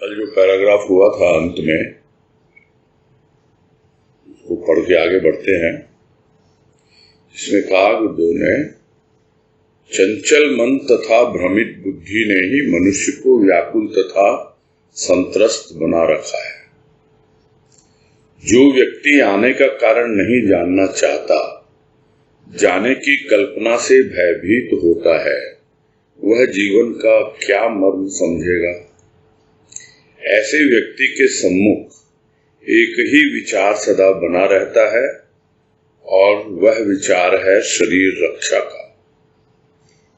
कल जो पैराग्राफ हुआ था अंत में, उसको पढ़ के आगे बढ़ते हैं। इसमें कहा गुरुदेव ने, चंचल मन तथा भ्रमित बुद्धि ने ही मनुष्य को व्याकुल तथा संत्रस्त बना रखा है। जो व्यक्ति आने का कारण नहीं जानना चाहता, जाने की कल्पना से भयभीत होता है, वह जीवन का क्या मर्म समझेगा। ऐसे व्यक्ति के सम्मुख एक ही विचार सदा बना रहता है और वह विचार है शरीर रक्षा का।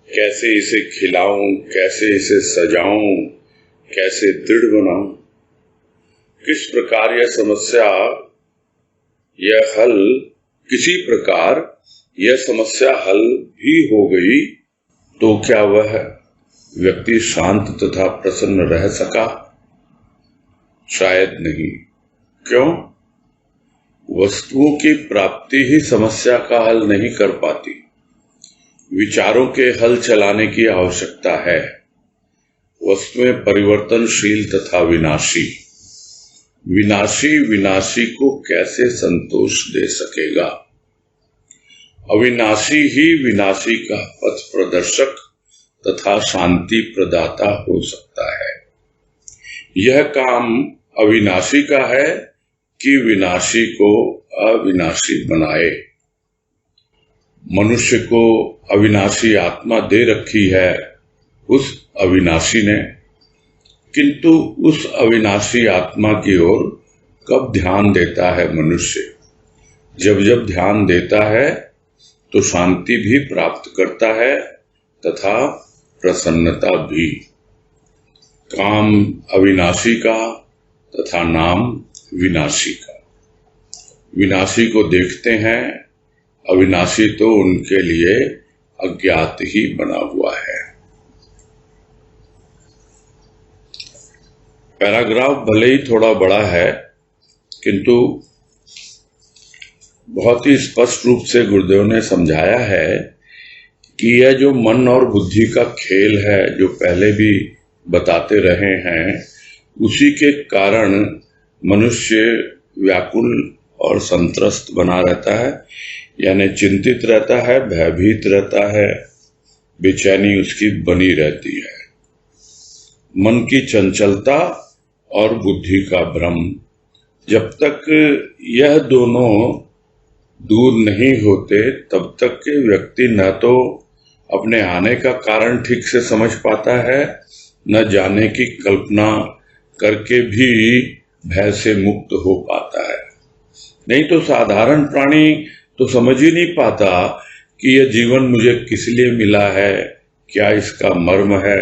कैसे इसे खिलाऊं, कैसे इसे सजाऊं, कैसे दृढ़ बनाऊं, किस प्रकार यह समस्या किसी प्रकार यह समस्या हल भी हो गई तो क्या वह व्यक्ति शांत तथा प्रसन्न रह सका? शायद नहीं। क्यों? वस्तुओं की प्राप्ति ही समस्या का हल नहीं कर पाती। विचारों के हल चलाने की आवश्यकता है। वस्तुएं परिवर्तनशील तथा विनाशी। विनाशी को कैसे संतोष दे सकेगा? अविनाशी ही विनाशी का पथ प्रदर्शक तथा शांति प्रदाता हो सकता है। यह काम अविनाशी का है कि विनाशी को अविनाशी बनाए। मनुष्य को अविनाशी आत्मा दे रखी है उस अविनाशी ने, किंतु उस अविनाशी आत्मा की ओर कब ध्यान देता है मनुष्य? जब ध्यान देता है तो शांति भी प्राप्त करता है तथा प्रसन्नता भी। काम अविनाशी का तथा नाम विनाशी का। विनाशी को देखते हैं, अविनाशी तो उनके लिए अज्ञात ही बना हुआ है। पैराग्राफ भले ही थोड़ा बड़ा है, किंतु बहुत ही स्पष्ट रूप से गुरुदेव ने समझाया है कि यह जो मन और बुद्धि का खेल है, जो पहले भी बताते रहे हैं, उसी के कारण मनुष्य व्याकुल और संत्रस्त बना रहता है, यानी चिंतित रहता है, भयभीत रहता है, बेचैनी उसकी बनी रहती है। मन की चंचलता और बुद्धि का भ्रम, जब तक यह दोनों दूर नहीं होते तब तक के व्यक्ति न तो अपने आने का कारण ठीक से समझ पाता है, न जाने की कल्पना करके भी भय से मुक्त हो पाता है। नहीं तो साधारण प्राणी तो समझ ही नहीं पाता कि यह जीवन मुझे किस लिए मिला है, क्या इसका मर्म है।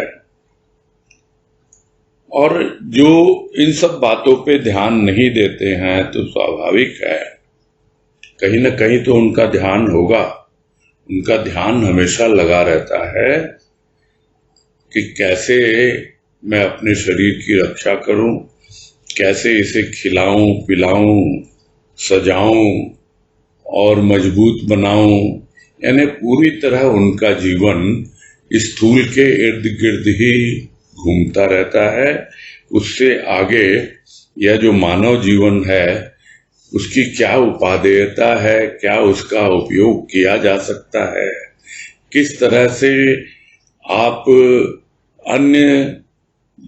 और जो इन सब बातों पे ध्यान नहीं देते हैं तो स्वाभाविक है, कहीं न कहीं तो उनका ध्यान होगा। उनका ध्यान हमेशा लगा रहता है कि कैसे मैं अपने शरीर की रक्षा करूं, कैसे इसे खिलाऊं, पिलाऊं, सजाऊं और मजबूत बनाऊं। यानी पूरी तरह उनका जीवन स्थूल के इर्द गिर्द ही घूमता रहता है। उससे आगे यह जो मानव जीवन है, उसकी क्या उपादेयता है, क्या उसका उपयोग किया जा सकता है, किस तरह से आप अन्य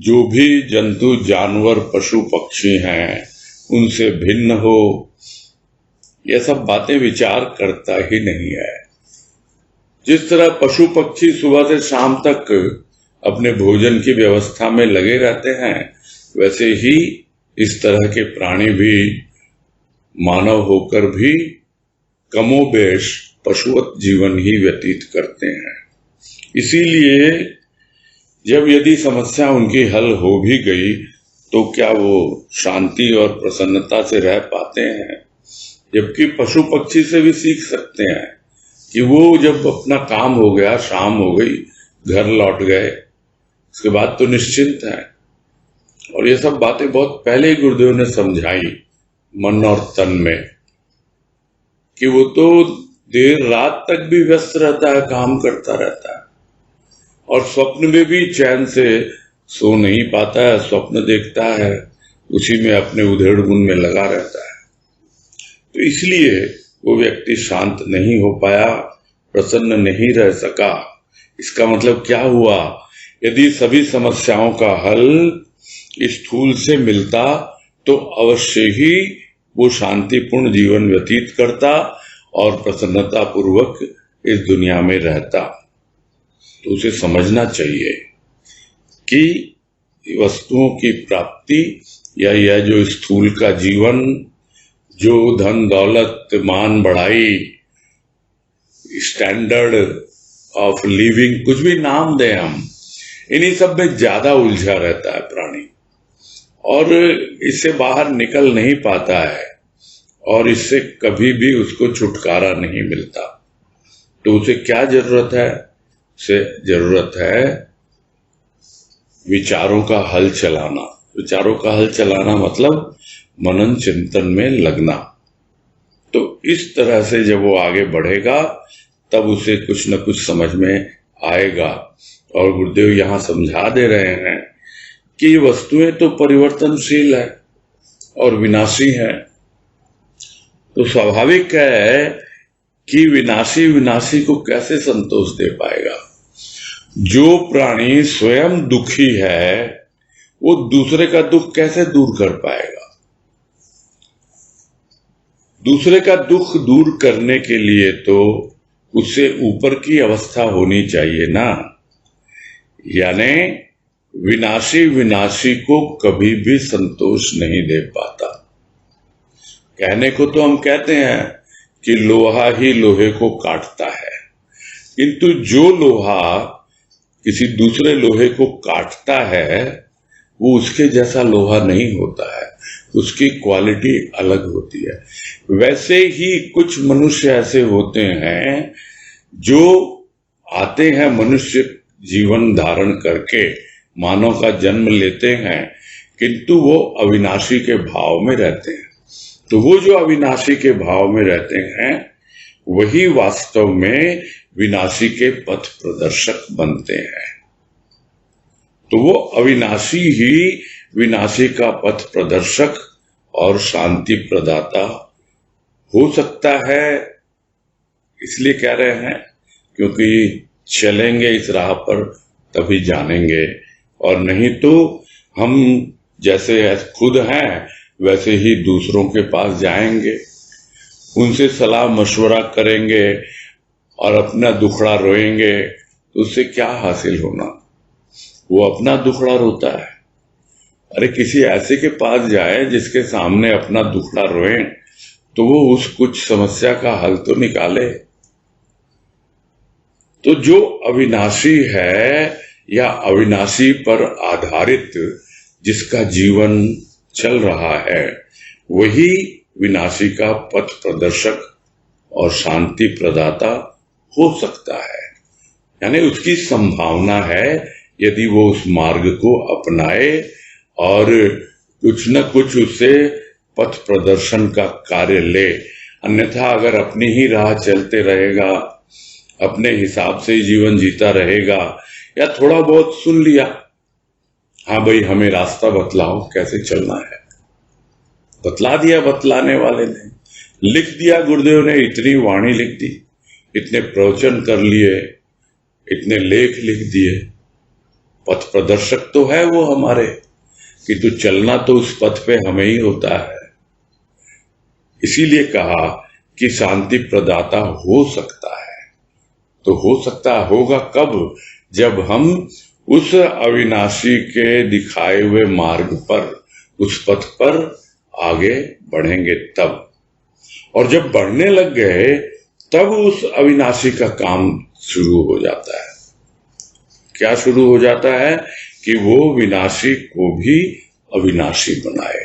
जो भी जंतु जानवर पशु पक्षी हैं उनसे भिन्न हो, यह सब बातें विचार करता ही नहीं है। जिस तरह पशु पक्षी सुबह से शाम तक अपने भोजन की व्यवस्था में लगे रहते हैं, वैसे ही इस तरह के प्राणी भी मानव होकर भी कमोबेश पशुवत जीवन ही व्यतीत करते हैं। इसीलिए जब यदि समस्या उनकी हल हो भी गई तो क्या वो शांति और प्रसन्नता से रह पाते हैं? जबकि पशु पक्षी से भी सीख सकते हैं कि वो जब अपना काम हो गया, शाम हो गई, घर लौट गए, उसके बाद तो निश्चिंत है। और ये सब बातें बहुत पहले ही गुरुदेव ने समझाई मन और तन में, कि वो तो देर रात तक भी व्यस्त रहता है, काम करता रहता है, और स्वप्न में भी चैन से सो नहीं पाता है, स्वप्न देखता है, उसी में अपने उधेड़ बुन में लगा रहता है। तो इसलिए वो व्यक्ति शांत नहीं हो पाया, प्रसन्न नहीं रह सका। इसका मतलब क्या हुआ? यदि सभी समस्याओं का हल स्थूल से मिलता तो अवश्य ही वो शांतिपूर्ण जीवन व्यतीत करता और प्रसन्नता पूर्वक इस दुनिया में रहता। तो उसे समझना चाहिए कि वस्तुओं की प्राप्ति या यह जो स्थूल का जीवन, जो धन दौलत मान बढ़ाई, स्टैंडर्ड ऑफ लिविंग, कुछ भी नाम दें हम, इन्हीं सब में ज्यादा उलझा रहता है प्राणी और इससे बाहर निकल नहीं पाता है और इससे कभी भी उसको छुटकारा नहीं मिलता। तो उसे क्या जरूरत है? उसे जरूरत है विचारों का हल चलाना। विचारों का हल चलाना मतलब मनन चिंतन में लगना। तो इस तरह से जब वो आगे बढ़ेगा तब उसे कुछ न कुछ समझ में आएगा। और गुरुदेव यहाँ समझा दे रहे हैं कि वस्तुएं तो परिवर्तनशील है और विनाशी है। तो स्वाभाविक है कि विनाशी विनाशी को कैसे संतोष दे पाएगा? जो प्राणी स्वयं दुखी है वो दूसरे का दुख कैसे दूर कर पाएगा? दूसरे का दुख दूर करने के लिए तो उससे ऊपर की अवस्था होनी चाहिए ना। यानी विनाशी विनाशी को कभी भी संतोष नहीं दे पाता। कहने को तो हम कहते हैं कि लोहा ही लोहे को काटता है, किंतु जो लोहा किसी दूसरे लोहे को काटता है वो उसके जैसा लोहा नहीं होता है, उसकी क्वालिटी अलग होती है। वैसे ही कुछ मनुष्य ऐसे होते हैं जो आते हैं मनुष्य जीवन धारण करके, मानव का जन्म लेते हैं, किंतु वो अविनाशी के भाव में रहते हैं। तो वो जो अविनाशी के भाव में रहते हैं वही वास्तव में विनाशी के पथ प्रदर्शक बनते हैं। तो वो अविनाशी ही विनाशी का पथ प्रदर्शक और शांति प्रदाता हो सकता है। इसलिए कह रहे हैं क्योंकि चलेंगे इस राह पर तभी जानेंगे, और नहीं तो हम जैसे खुद हैं वैसे ही दूसरों के पास जाएंगे, उनसे सलाह मशवरा करेंगे और अपना दुखड़ा रोएंगे, तो उससे क्या हासिल होना? वो अपना दुखड़ा रोता है। अरे किसी ऐसे के पास जाए जिसके सामने अपना दुखड़ा रोए तो वो उस कुछ समस्या का हल तो निकाले। तो जो अविनाशी है या अविनाशी पर आधारित जिसका जीवन चल रहा है वही विनाशी का पथ प्रदर्शक और शांति प्रदाता हो सकता है। यानी उसकी संभावना है यदि वो उस मार्ग को अपनाए और कुछ न कुछ उससे पथ प्रदर्शन का कार्य ले। अन्यथा अगर अपनी ही राह चलते रहेगा, अपने हिसाब से ही जीवन जीता रहेगा, या थोड़ा बहुत सुन लिया, हाँ भाई हमें रास्ता बतलाओ कैसे चलना है, बतला दिया बतलाने वाले ने, लिख दिया गुरुदेव ने, इतनी वाणी लिख दी, इतने प्रवचन कर लिए, इतने लेख लिख दिए, पथ प्रदर्शक तो है वो हमारे, किंतु चलना तो उस पथ पे हमें ही होता है। इसीलिए कहा कि शांति प्रदाता हो सकता है। तो हो सकता होगा कब? जब हम उस अविनाशी के दिखाए हुए मार्ग पर, उस पथ पर आगे बढ़ेंगे तब। और जब बढ़ने लग गए तब उस अविनाशी का काम शुरू हो जाता है। क्या शुरू हो जाता है? कि वो विनाशी को भी अविनाशी बनाए।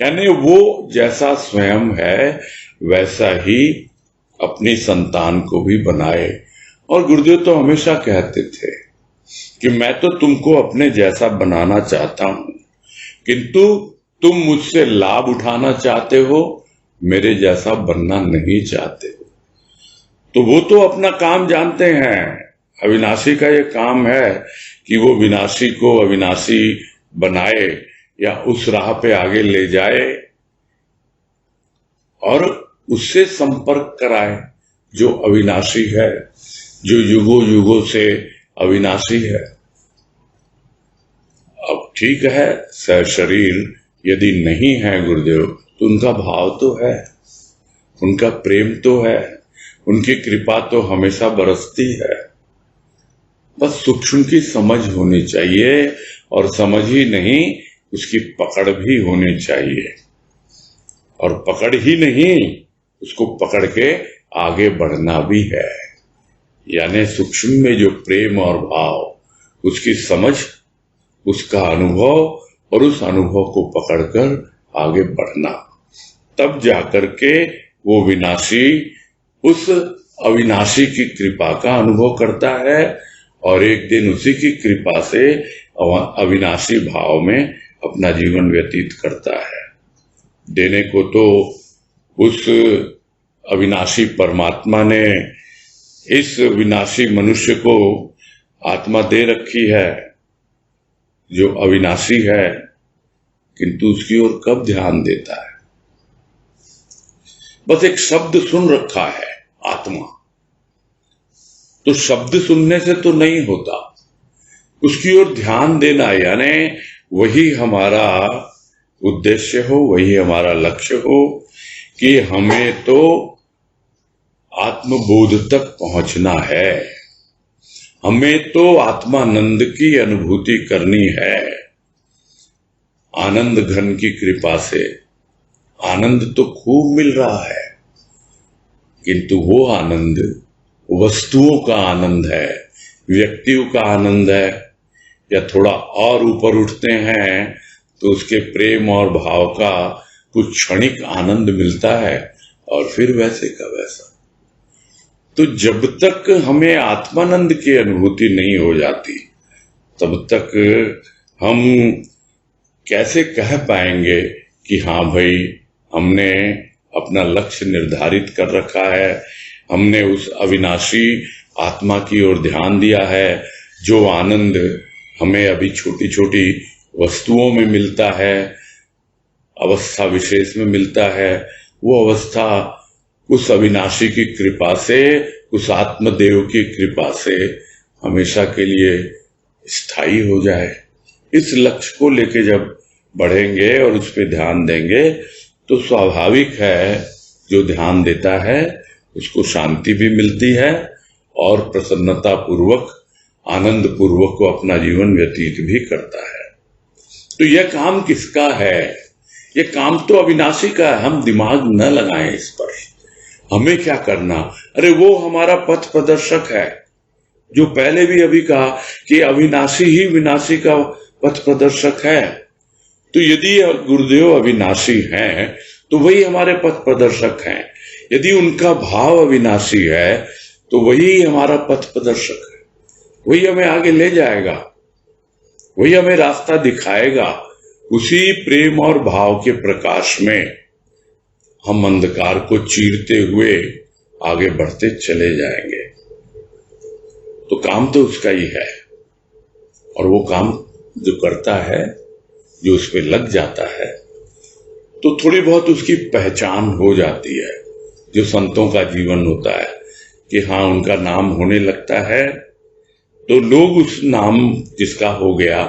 यानी वो जैसा स्वयं है वैसा ही अपनी संतान को भी बनाए। और गुरुदेव तो हमेशा कहते थे कि मैं तो तुमको अपने जैसा बनाना चाहता हूं, किंतु तुम मुझसे लाभ उठाना चाहते हो, मेरे जैसा बनना नहीं चाहते हो। तो वो तो अपना काम जानते हैं, अविनाशी का ये काम है कि वो विनाशी को अविनाशी बनाए या उस राह पे आगे ले जाए और उससे संपर्क कराए जो अविनाशी है, जो युगों युगों से अविनाशी है। अब ठीक है, शरीर यदि नहीं है गुरुदेव तो उनका भाव तो है, उनका प्रेम तो है, उनकी कृपा तो हमेशा बरसती है। बस सूक्ष्म की समझ होनी चाहिए, और समझ ही नहीं उसकी पकड़ भी होनी चाहिए, और पकड़ ही नहीं उसको पकड़ के आगे बढ़ना भी है। यानी सूक्ष्म में जो प्रेम और भाव, उसकी समझ, उसका अनुभव और उस अनुभव को पकड़कर आगे बढ़ना, तब जाकर के वो विनाशी उस अविनाशी की कृपा का अनुभव करता है, और एक दिन उसी की कृपा से अविनाशी भाव में अपना जीवन व्यतीत करता है। देने को तो उस अविनाशी परमात्मा ने इस विनाशी मनुष्य को आत्मा दे रखी है जो अविनाशी है, किंतु उसकी ओर कब ध्यान देता है? बस एक शब्द सुन रखा है आत्मा, तो शब्द सुनने से तो नहीं होता, उसकी ओर ध्यान देना, यानी वही हमारा उद्देश्य हो, वही हमारा लक्ष्य हो कि हमें तो आत्मबोध तक पहुंचना है, हमें तो आत्मानंद की अनुभूति करनी है। आनंद घन की कृपा से आनंद तो खूब मिल रहा है, किंतु वो आनंद वस्तुओं का आनंद है, व्यक्तियों का आनंद है, या थोड़ा और ऊपर उठते हैं तो उसके प्रेम और भाव का कुछ क्षणिक आनंद मिलता है, और फिर वैसे का वैसा। तो जब तक हमें आत्मानंद की अनुभूति नहीं हो जाती, तब तक हम कैसे कह पाएंगे कि हाँ भाई, हमने अपना लक्ष्य निर्धारित कर रखा है, हमने उस अविनाशी आत्मा की ओर ध्यान दिया है। जो आनंद हमें अभी छोटी छोटी वस्तुओं में मिलता है, अवस्था विशेष में मिलता है, वो अवस्था उस अविनाशी की कृपा से, उस आत्मदेव की कृपा से हमेशा के लिए स्थायी हो जाए। इस लक्ष्य को लेके जब बढ़ेंगे और उस पर ध्यान देंगे तो स्वाभाविक है जो ध्यान देता है उसको शांति भी मिलती है, और प्रसन्नता पूर्वक, आनंद पूर्वक को अपना जीवन व्यतीत भी करता है। तो यह काम किसका है? यह काम तो अविनाशी का है। हम दिमाग न लगाएं इस पर। हमें क्या करना? अरे वो हमारा पथ प्रदर्शक है, जो पहले भी अभी कहा कि अविनाशी ही विनाशी का पथ प्रदर्शक है। तो यदि गुरुदेव अविनाशी हैं तो वही हमारे पथ प्रदर्शक हैं, यदि उनका भाव अविनाशी है तो वही हमारा पथ प्रदर्शक है, वही हमें आगे ले जाएगा, वही हमें रास्ता दिखाएगा। उसी प्रेम और भाव के प्रकाश में हम अंधकार को चीरते हुए आगे बढ़ते चले जाएंगे। तो काम तो उसका ही है, और वो काम जो करता है, जो उस पे लग जाता है, तो थोड़ी बहुत उसकी पहचान हो जाती है। जो संतों का जीवन होता है कि हाँ, उनका नाम होने लगता है तो लोग उस नाम जिसका हो गया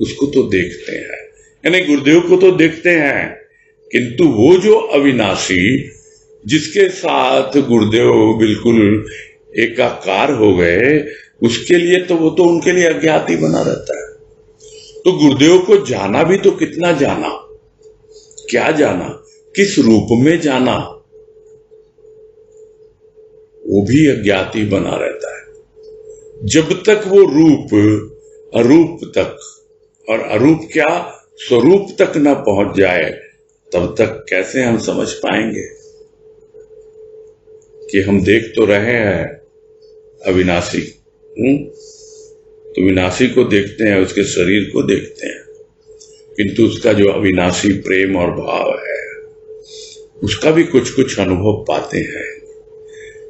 उसको तो देखते हैं, यानी गुरुदेव को तो देखते हैं, किंतु वो जो अविनाशी जिसके साथ गुरुदेव बिल्कुल एकाकार हो गए, उसके लिए तो वो तो उनके लिए अज्ञात ही बना रहता है। तो गुरुदेव को जाना भी तो कितना जाना, क्या जाना, किस रूप में जाना, वो भी अज्ञात ही बना रहता है। जब तक वो रूप अरूप तक, और अरूप क्या, स्वरूप तक न पहुंच जाए, तब तक कैसे हम समझ पाएंगे कि हम देख तो रहे हैं अविनाशी। तो विनाशी को देखते हैं, उसके शरीर को देखते हैं, किंतु उसका जो अविनाशी प्रेम और भाव है उसका भी कुछ कुछ अनुभव पाते हैं।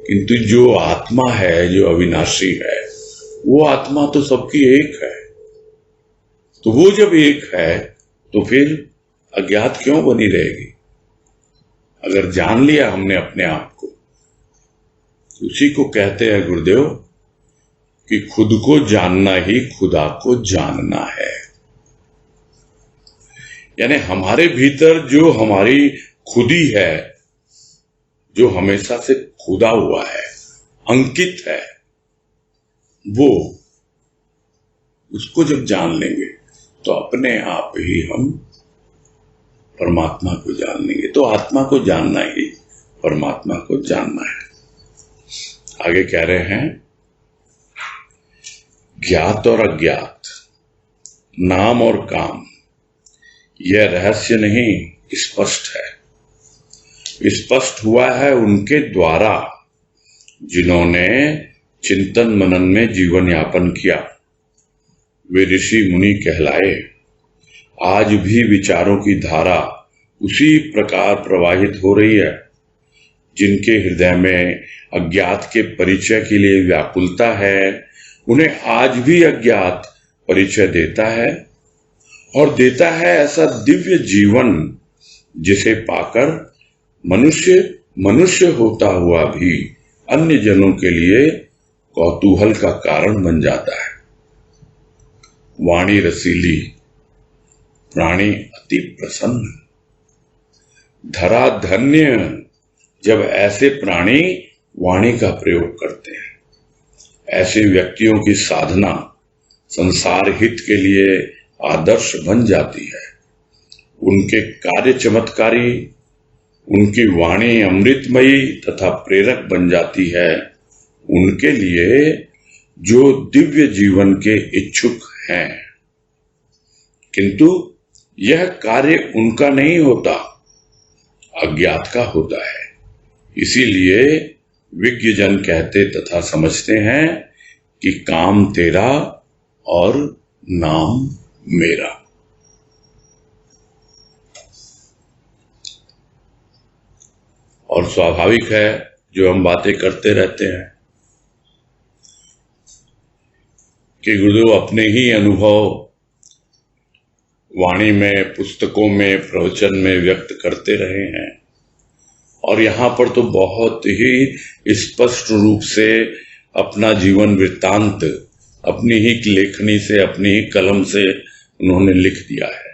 किंतु जो आत्मा है, जो अविनाशी है, वो आत्मा तो सबकी एक है। तो वो जब एक है तो फिर अज्ञात क्यों बनी रहेगी? अगर जान लिया हमने अपने आप को, उसी को कहते हैं गुरुदेव कि खुद को जानना ही खुदा को जानना है। यानी हमारे भीतर जो हमारी खुदी है, जो हमेशा से खुदा हुआ है, अंकित है, वो उसको जब जान लेंगे तो अपने आप ही हम परमात्मा को जान लेंगे। तो आत्मा को जानना ही परमात्मा को जानना है। आगे कह रहे हैं, ज्ञात और अज्ञात, नाम और काम, यह रहस्य नहीं स्पष्ट है। स्पष्ट हुआ है उनके द्वारा जिन्होंने चिंतन मनन में जीवन यापन किया। वे ऋषि मुनि कहलाए। आज भी विचारों की धारा उसी प्रकार प्रवाहित हो रही है। जिनके हृदय में अज्ञात के परिचय के लिए व्याकुलता है, उन्हें आज भी अज्ञात परिचय देता है, और देता है ऐसा दिव्य जीवन जिसे पाकर मनुष्य मनुष्य होता हुआ भी अन्य जनों के लिए कौतूहल का कारण बन जाता है। वाणी रसीली, प्राणी अति प्रसन्न, धरा धन्य जब ऐसे प्राणी वाणी का प्रयोग करते हैं। ऐसे व्यक्तियों की साधना संसार हित के लिए आदर्श बन जाती है। उनके कार्य चमत्कारी, उनकी वाणी अमृतमयी तथा प्रेरक बन जाती है उनके लिए जो दिव्य जीवन के इच्छुक हैं। किंतु यह कार्य उनका नहीं होता, अज्ञात का होता है। इसीलिए विज्ञजन कहते तथा समझते हैं कि काम तेरा और नाम मेरा। और स्वाभाविक है जो हम बातें करते रहते हैं कि गुरुदेव अपने ही अनुभव वाणी में, पुस्तकों में, प्रवचन में व्यक्त करते रहे हैं। और यहां पर तो बहुत ही स्पष्ट रूप से अपना जीवन वृत्तांत अपनी ही लेखनी से, अपनी ही कलम से उन्होंने लिख दिया है।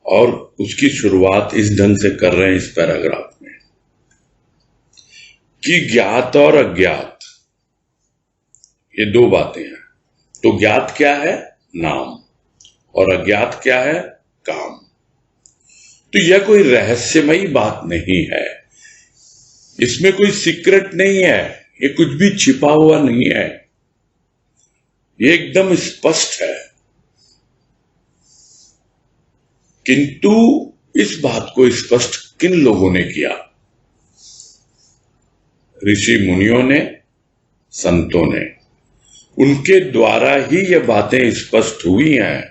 और उसकी शुरुआत इस ढंग से कर रहे हैं इस पैराग्राफ में कि ज्ञात और अज्ञात, ये दो बातें हैं। तो ज्ञात क्या है? नाम। और अज्ञात क्या है? काम। तो यह कोई रहस्यमयी बात नहीं है, इसमें कोई सीक्रेट नहीं है, ये कुछ भी छिपा हुआ नहीं है, ये एकदम स्पष्ट है। किंतु इस बात को स्पष्ट किन लोगों ने किया? ऋषि मुनियों ने, संतों ने। उनके द्वारा ही ये बातें स्पष्ट हुई हैं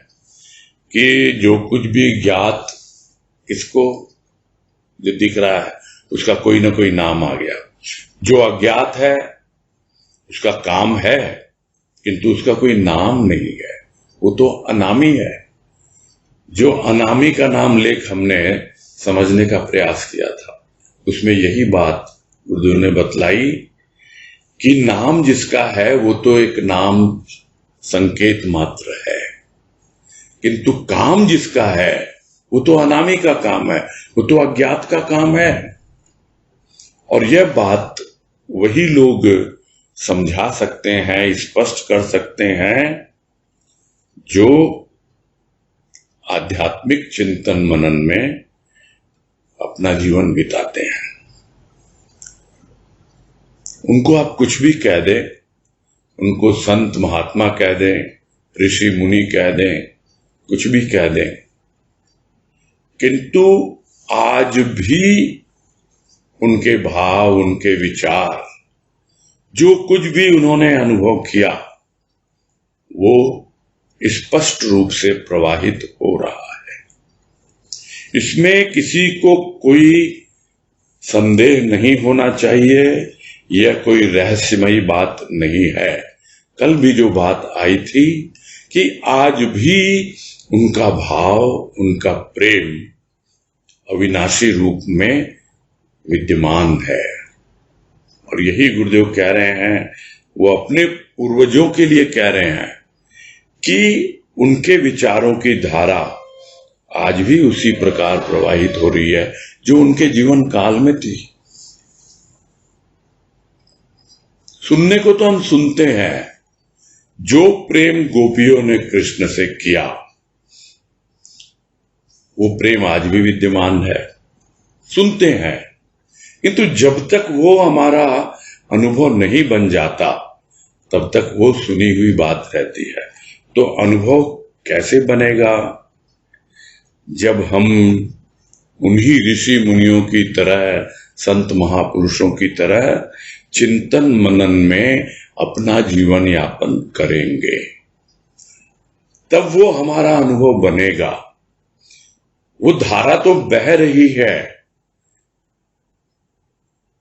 कि जो कुछ भी ज्ञात इसको जो दिख रहा है उसका कोई ना कोई नाम आ गया। जो अज्ञात है उसका काम है किंतु उसका कोई नाम नहीं है, वो तो अनामी है। जो अनामी का नाम लेख हमने समझने का प्रयास किया था, उसमें यही बात गुरुदेव ने बतलाई कि नाम जिसका है वो तो एक नाम संकेत मात्र है, किंतु काम जिसका है वो तो अनामी का काम है, वो तो अज्ञात का काम है। और यह बात वही लोग समझा सकते हैं, स्पष्ट कर सकते हैं जो आध्यात्मिक चिंतन मनन में अपना जीवन बिताते हैं। उनको आप कुछ भी कह दें, उनको संत महात्मा कह दें, ऋषि मुनि कह दें, कुछ भी कह दें, किंतु आज भी उनके भाव, उनके विचार, जो कुछ भी उन्होंने अनुभव किया वो स्पष्ट रूप से प्रवाहित हो रहा है। इसमें किसी को कोई संदेह नहीं होना चाहिए, यह कोई रहस्यमयी बात नहीं है। कल भी जो बात आई थी कि आज भी उनका भाव, उनका प्रेम अविनाशी रूप में विद्यमान है। और यही गुरुदेव कह रहे हैं, वो अपने पूर्वजों के लिए कह रहे हैं कि उनके विचारों की धारा आज भी उसी प्रकार प्रवाहित हो रही है जो उनके जीवन काल में थी। सुनने को तो हम सुनते हैं, जो प्रेम गोपियों ने कृष्ण से किया वो प्रेम आज भी विद्यमान है, सुनते हैं, किंतु जब तक वो हमारा अनुभव नहीं बन जाता तब तक वो सुनी हुई बात रहती है। तो अनुभव कैसे बनेगा? जब हम उन्हीं ऋषि मुनियों की तरह, संत महापुरुषों की तरह चिंतन मनन में अपना जीवन यापन करेंगे, तब वो हमारा अनुभव बनेगा। वो धारा तो बह रही है,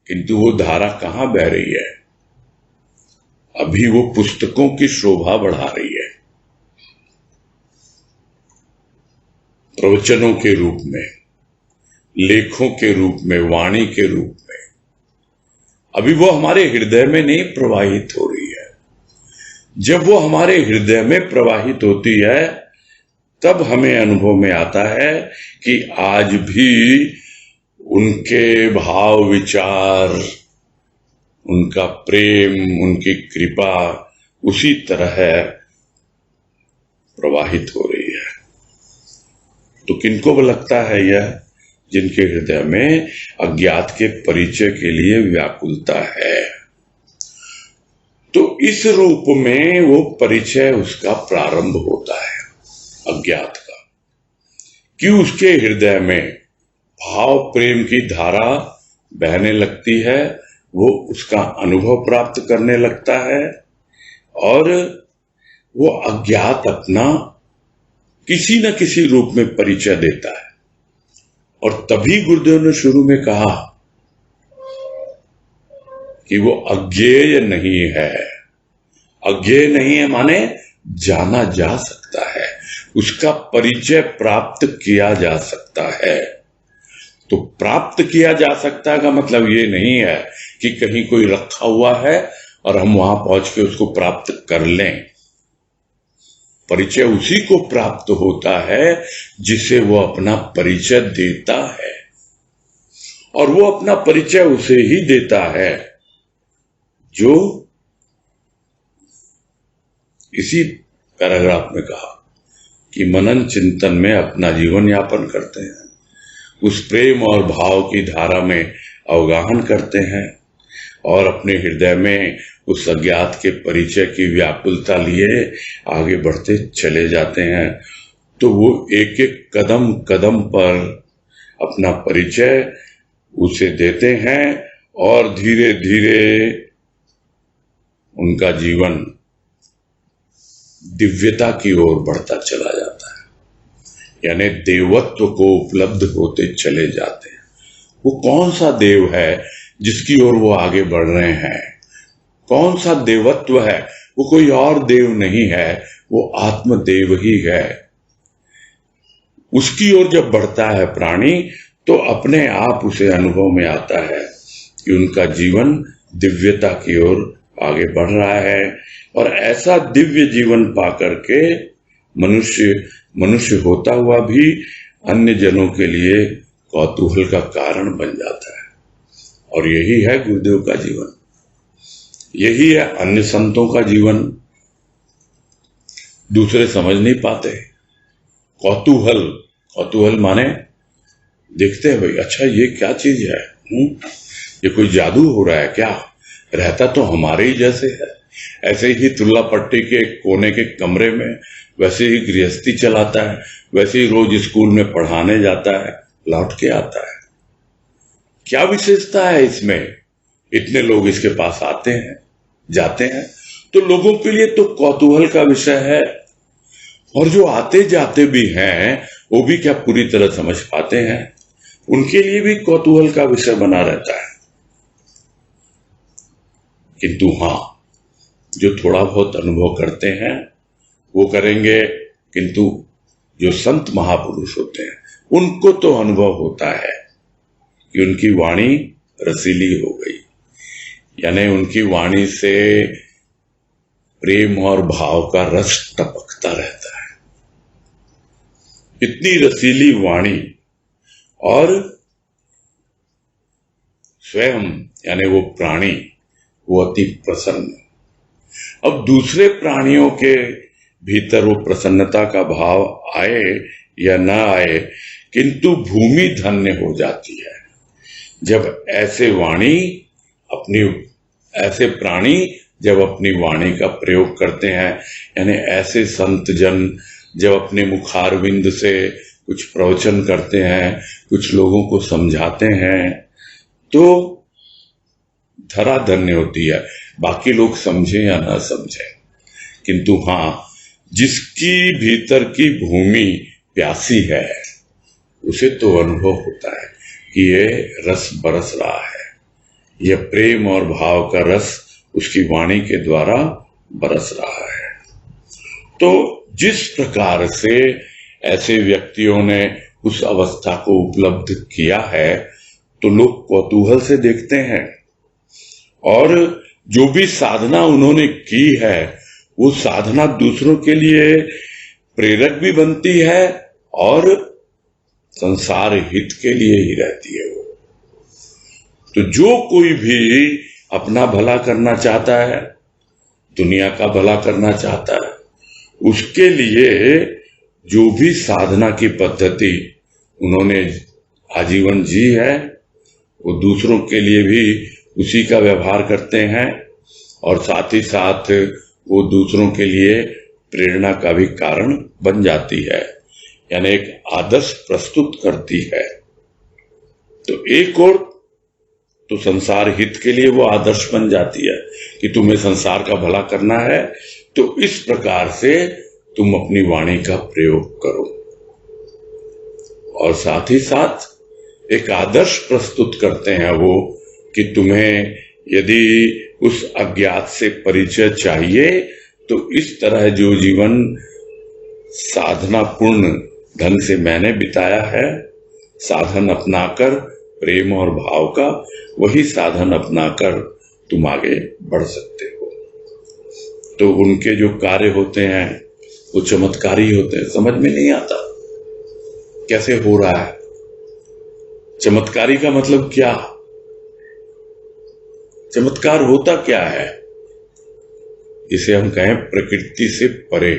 किंतु वो धारा कहां बह रही है? अभी वो पुस्तकों की शोभा बढ़ा रही है, प्रवचनों के रूप में, लेखों के रूप में, वाणी के रूप में। अभी वो हमारे हृदय में नहीं प्रवाहित हो रही है। जब वो हमारे हृदय में प्रवाहित होती है तब हमें अनुभव में आता है कि आज भी उनके भाव, विचार, उनका प्रेम, उनकी कृपा उसी तरह प्रवाहित हो रही है। तो किनको लगता है यह? जिनके हृदय में अज्ञात के परिचय के लिए व्याकुलता है। तो इस रूप में वो परिचय उसका प्रारंभ होता है अज्ञात का, कि उसके हृदय में भाव प्रेम की धारा बहने लगती है, वो उसका अनुभव प्राप्त करने लगता है और वो अज्ञात अपना किसी न किसी रूप में परिचय देता है। और तभी गुरुदेव ने शुरू में कहा कि वो अज्ञेय नहीं है। अज्ञेय नहीं है माने जाना जा सकता है, उसका परिचय प्राप्त किया जा सकता है। तो प्राप्त किया जा सकता है का मतलब ये नहीं है कि कहीं कोई रखा हुआ है और हम वहां पहुंच के उसको प्राप्त कर लें। परिचय उसी को प्राप्त होता है जिसे वो अपना परिचय देता है, और वो अपना परिचय उसे ही देता है जो इसी पैराग्राफ में कहा कि मनन चिंतन में अपना जीवन यापन करते हैं, उस प्रेम और भाव की धारा में अवगाहन करते हैं और अपने हृदय में उस अज्ञात के परिचय की व्याकुलता लिए आगे बढ़ते चले जाते हैं। तो वो एक एक कदम कदम पर अपना परिचय उसे देते हैं और धीरे धीरे उनका जीवन दिव्यता की ओर बढ़ता चला जाता है, यानी देवत्व को उपलब्ध होते चले जाते हैं। वो कौन सा देव है जिसकी ओर वो आगे बढ़ रहे हैं? कौन सा देवत्व है? वो कोई और देव नहीं है, वो आत्मदेव ही है। उसकी ओर जब बढ़ता है प्राणी तो अपने आप उसे अनुभव में आता है कि उनका जीवन दिव्यता की ओर आगे बढ़ रहा है, और ऐसा दिव्य जीवन पाकर के मनुष्य होता हुआ भी अन्य जनों के लिए कौतूहल का कारण बन जाता है। और यही है गुरुदेव का जीवन, यही है अन्य संतों का जीवन। दूसरे समझ नहीं पाते। कौतूहल माने देखते हैं भाई, अच्छा ये क्या चीज है, ये कोई जादू हो रहा है क्या? रहता तो हमारे ही जैसे है, ऐसे ही तुल्ला पट्टी के कोने के कमरे में वैसे ही गृहस्थी चलाता है, वैसे ही रोज स्कूल में पढ़ाने जाता है, लौट के आता है। क्या विशेषता है इसमें? इतने लोग इसके पास आते हैं जाते हैं, तो लोगों के लिए तो कौतूहल का विषय है, और जो आते जाते भी हैं वो भी क्या पूरी तरह समझ पाते हैं? उनके लिए भी कौतूहल का विषय बना रहता है। किंतु हाँ, जो थोड़ा बहुत अनुभव करते हैं वो करेंगे, किंतु जो संत महापुरुष होते हैं उनको तो अनुभव होता है कि उनकी वाणी रसीली हो गई, यानी उनकी वाणी से प्रेम और भाव का रस टपकता रहता है। इतनी रसीली वाणी, और स्वयं यानी वो प्राणी वो अति प्रसन्न। अब दूसरे प्राणियों के भीतर वो प्रसन्नता का भाव आए या न आए, किंतु भूमि धन्य हो जाती है जब ऐसे प्राणी जब अपनी वाणी का प्रयोग करते हैं। यानी ऐसे संत जन जब अपने मुखारविंद से कुछ प्रवचन करते हैं, कुछ लोगों को समझाते हैं, तो धरा धन्य होती है। बाकी लोग समझें या ना समझें, किंतु हाँ, जिसकी भीतर की भूमि प्यासी है उसे तो अनुभव होता है कि ये रस बरस रहा है, यह प्रेम और भाव का रस उसकी वाणी के द्वारा बरस रहा है। तो जिस प्रकार से ऐसे व्यक्तियों ने उस अवस्था को उपलब्ध किया है, तो लोग कौतूहल से देखते हैं, और जो भी साधना उन्होंने की है वो साधना दूसरों के लिए प्रेरक भी बनती है और संसार हित के लिए ही रहती है। वो तो जो कोई भी अपना भला करना चाहता है, दुनिया का भला करना चाहता है, उसके लिए जो भी साधना की पद्धति उन्होंने आजीवन जी है, वो दूसरों के लिए भी उसी का व्यवहार करते हैं, और साथ ही साथ वो दूसरों के लिए प्रेरणा का भी कारण बन जाती है, यानी एक आदर्श प्रस्तुत करती है। तो एक और तो संसार हित के लिए वो आदर्श बन जाती है कि तुम्हें संसार का भला करना है, तो इस प्रकार से तुम अपनी वाणी का प्रयोग करो, और साथ ही साथ एक आदर्श प्रस्तुत करते हैं वो कि तुम्हें यदि उस अज्ञात से परिचय चाहिए तो इस तरह जो जीवन साधना पूर्ण ढंग से मैंने बिताया है, साधन अपनाकर प्रेम और भाव का, वही साधन अपनाकर तुम आगे बढ़ सकते हो। तो उनके जो कार्य होते हैं वो चमत्कारी होते हैं। समझ में नहीं आता कैसे हो रहा है। चमत्कारी का मतलब क्या? चमत्कार होता क्या है? इसे हम कहें प्रकृति से परे।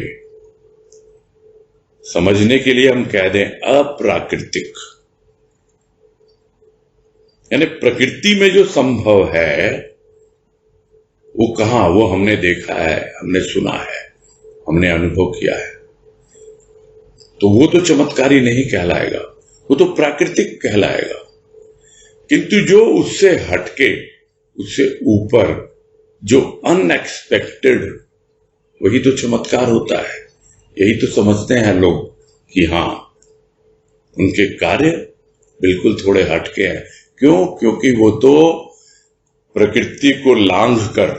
समझने के लिए हम कह दें अप्राकृतिक, यानी प्रकृति में जो संभव है वो कहां, वो हमने देखा है, हमने सुना है, हमने अनुभव किया है, तो वो तो चमत्कारी नहीं कहलाएगा, वो तो प्राकृतिक कहलाएगा। किंतु जो उससे हटके, उससे ऊपर, जो अनएक्सपेक्टेड, वही तो चमत्कार होता है। यही तो समझते हैं लोग कि हाँ, उनके कार्य बिल्कुल थोड़े हटके हैं। क्यों? क्योंकि वो तो प्रकृति को लांघ कर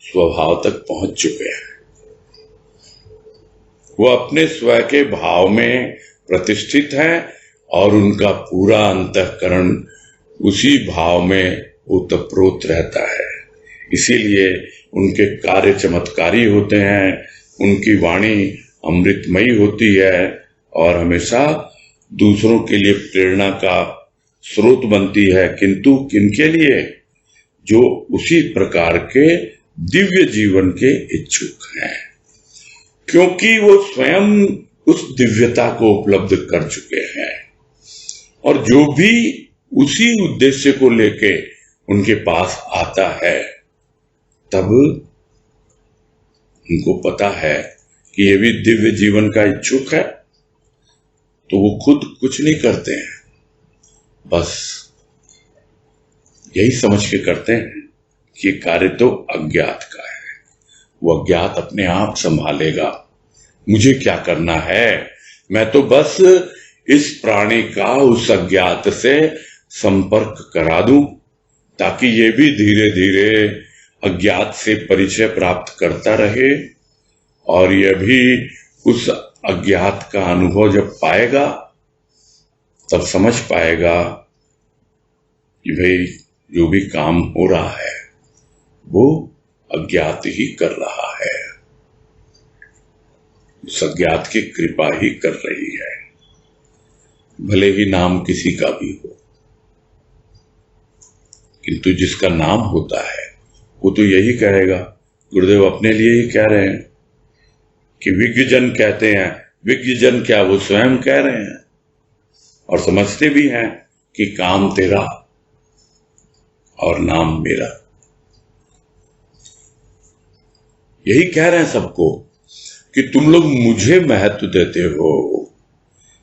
स्वभाव तक पहुंच चुके हैं। वो अपने स्वयं के भाव में प्रतिष्ठित हैं और उनका पूरा अंतःकरण उसी भाव में ओतप्रोत रहता है। इसीलिए उनके कार्य चमत्कारी होते हैं, उनकी वाणी अमृतमयी होती है और हमेशा दूसरों के लिए प्रेरणा का स्रोत बनती है। किंतु किनके लिए? जो उसी प्रकार के दिव्य जीवन के इच्छुक हैं, क्योंकि वो स्वयं उस दिव्यता को उपलब्ध कर चुके हैं। और जो भी उसी उद्देश्य को लेके उनके पास आता है, तब उनको पता है कि ये भी दिव्य जीवन का इच्छुक है, तो वो खुद कुछ नहीं करते हैं, बस यही समझ के करते हैं कि कार्य तो अज्ञात का है, वो अज्ञात अपने आप संभालेगा, मुझे क्या करना है, मैं तो बस इस प्राणी का उस अज्ञात से संपर्क करा दूं, ताकि ये भी धीरे धीरे अज्ञात से परिचय प्राप्त करता रहे, और यह भी उस अज्ञात का अनुभव जब पाएगा तब समझ पाएगा कि भाई जो भी काम हो रहा है वो अज्ञात ही कर रहा है, उस अज्ञात की कृपा ही कर रही है, भले ही नाम किसी का भी हो। किंतु जिसका नाम होता है वो तो यही कहेगा, गुरुदेव अपने लिए ही कह रहे हैं कि विज्ञजन कहते हैं, विज्ञजन क्या वो स्वयं कह रहे हैं और समझते भी हैं कि काम तेरा और नाम मेरा। यही कह रहे हैं सबको कि तुम लोग मुझे महत्व देते हो,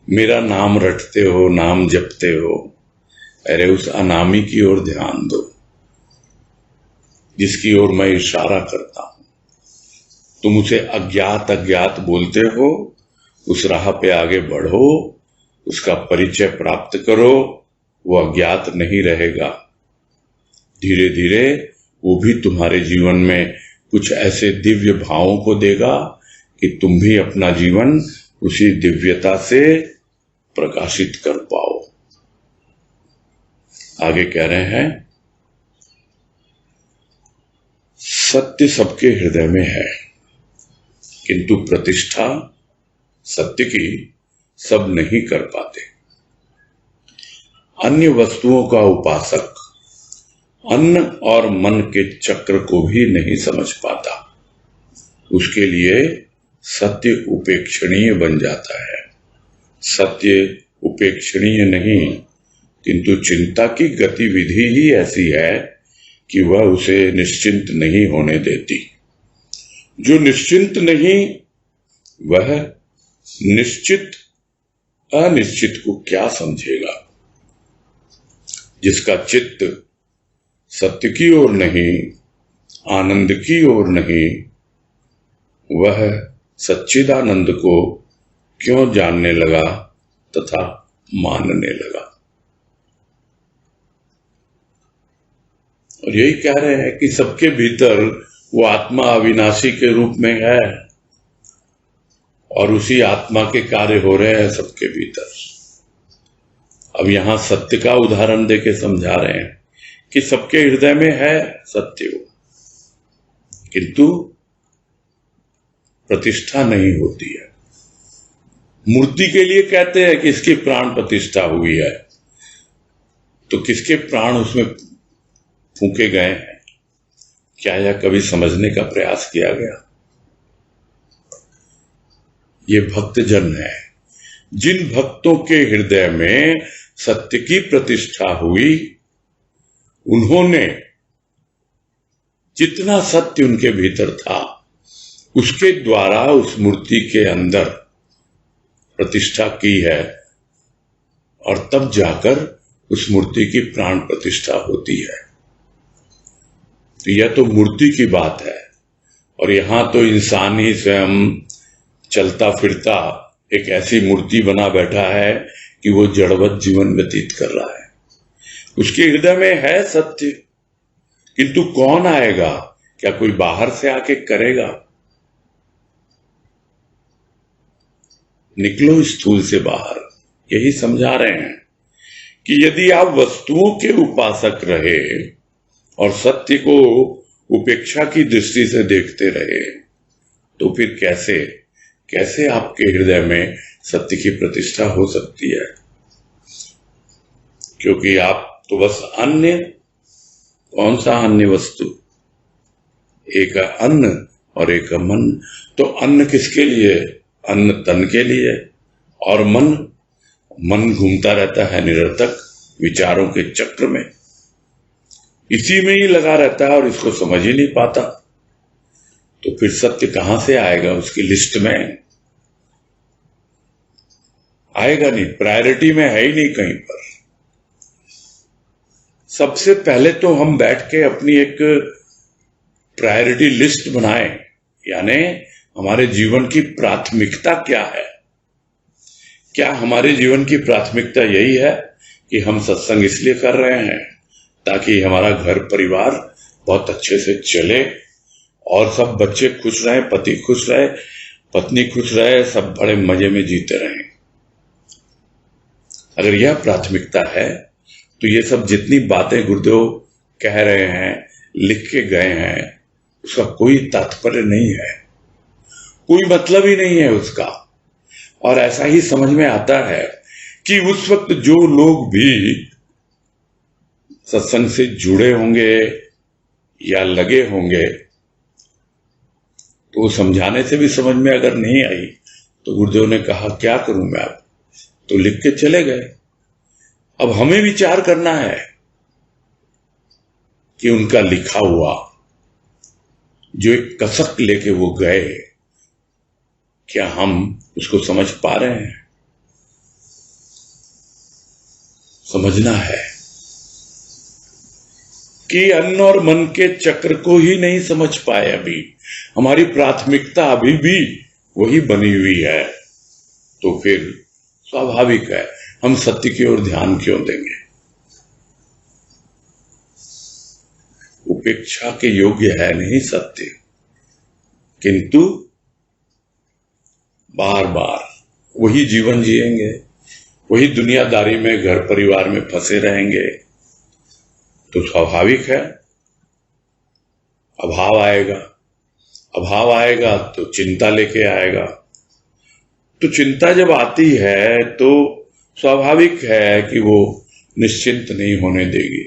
मेरा नाम रटते हो, नाम जपते हो, अरे उस अनामी की ओर ध्यान दो जिसकी ओर मैं इशारा करता हूं। तुम उसे अज्ञात अज्ञात बोलते हो, उस राह पे आगे बढ़ो, उसका परिचय प्राप्त करो, वो अज्ञात नहीं रहेगा। धीरे धीरे वो भी तुम्हारे जीवन में कुछ ऐसे दिव्य भावों को देगा कि तुम भी अपना जीवन उसी दिव्यता से प्रकाशित कर पाओ। आगे कह रहे हैं, सत्य सबके हृदय में है, किंतु प्रतिष्ठा सत्य की सब नहीं कर पाते। अन्य वस्तुओं का उपासक अन्न और मन के चक्र को भी नहीं समझ पाता, उसके लिए सत्य उपेक्षणीय बन जाता है। सत्य उपेक्षणीय नहीं, किंतु चिंता की गतिविधि ही ऐसी है कि वह उसे निश्चिंत नहीं होने देती। जो निश्चिंत नहीं वह निश्चित अनिश्चित को क्या समझेगा। जिसका चित्त सत्य की ओर नहीं, आनंद की ओर नहीं, वह सच्चिदानंद को क्यों जानने लगा तथा मानने लगा। और यही कह रहे हैं कि सबके भीतर वो आत्मा अविनाशी के रूप में है और उसी आत्मा के कार्य हो रहे हैं सबके भीतर। अब यहां सत्य का उदाहरण देके समझा रहे हैं कि सबके हृदय में है सत्य, किंतु प्रतिष्ठा नहीं होती है। मूर्ति के लिए कहते हैं कि इसकी प्राण प्रतिष्ठा हुई है, तो किसके प्राण उसमें फूके गए हैं, क्या यह कभी समझने का प्रयास किया गया? ये भक्तजन है। जिन भक्तों के हृदय में सत्य की प्रतिष्ठा हुई, उन्होंने जितना सत्य उनके भीतर था उसके द्वारा उस मूर्ति के अंदर प्रतिष्ठा की है, और तब जाकर उस मूर्ति की प्राण प्रतिष्ठा होती है। तो यह तो मूर्ति की बात है, और यहां तो इंसान ही स्वयं चलता फिरता एक ऐसी मूर्ति बना बैठा है कि वो जड़वत जीवन व्यतीत कर रहा है। उसके हृदय में है सत्य, किंतु कौन आएगा? क्या कोई बाहर से आके करेगा? निकलो स्थूल से बाहर। यही समझा रहे हैं कि यदि आप वस्तुओं के उपासक रहे और सत्य को उपेक्षा की दृष्टि से देखते रहे, तो फिर कैसे आपके हृदय में सत्य की प्रतिष्ठा हो सकती है? क्योंकि आप तो बस अन्य, कौन सा अन्य वस्तु? एक अन्न और एक मन। तो अन्न किसके लिए? अन्न तन के लिए, और मन घूमता रहता है निरर्थक विचारों के चक्र में, इसी में ही लगा रहता है और इसको समझ ही नहीं पाता। तो फिर सत्य कहां से आएगा? उसकी लिस्ट में आएगा नहीं, प्रायोरिटी में है ही नहीं कहीं पर। सबसे पहले तो हम बैठ के अपनी एक प्रायोरिटी लिस्ट बनाएं, यानी हमारे जीवन की प्राथमिकता क्या है। क्या हमारे जीवन की प्राथमिकता यही है कि हम सत्संग इसलिए कर रहे हैं ताकि हमारा घर परिवार बहुत अच्छे से चले और सब बच्चे खुश रहे, पति खुश रहे, पत्नी खुश रहे, सब बड़े मजे में जीते रहे। अगर यह प्राथमिकता है तो ये सब जितनी बातें गुरुदेव कह रहे हैं, लिख के गए हैं, उसका कोई तात्पर्य नहीं है, कोई मतलब ही नहीं है उसका। और ऐसा ही समझ में आता है कि उस वक्त जो लोग भी सत्संग से जुड़े होंगे या लगे होंगे, तो वो समझाने से भी समझ में अगर नहीं आई तो गुरुदेव ने कहा क्या करूं मैं अब, तो लिख के चले गए। अब हमें विचार करना है कि उनका लिखा हुआ जो एक कसक लेके वो गए, क्या हम उसको समझ पा रहे हैं? समझना है कि अन्न और मन के चक्र को ही नहीं समझ पाए अभी, हमारी प्राथमिकता अभी भी वही बनी हुई है, तो फिर स्वाभाविक है हम सत्य की ओर ध्यान क्यों देंगे? उपेक्षा के योग्य है नहीं सत्य, किंतु बार बार वही जीवन जिएंगे, वही दुनियादारी में घर परिवार में फंसे रहेंगे, तो स्वाभाविक है अभाव आएगा। अभाव आएगा तो चिंता लेके आएगा, तो चिंता जब आती है तो स्वाभाविक है कि वो निश्चिंत नहीं होने देगी।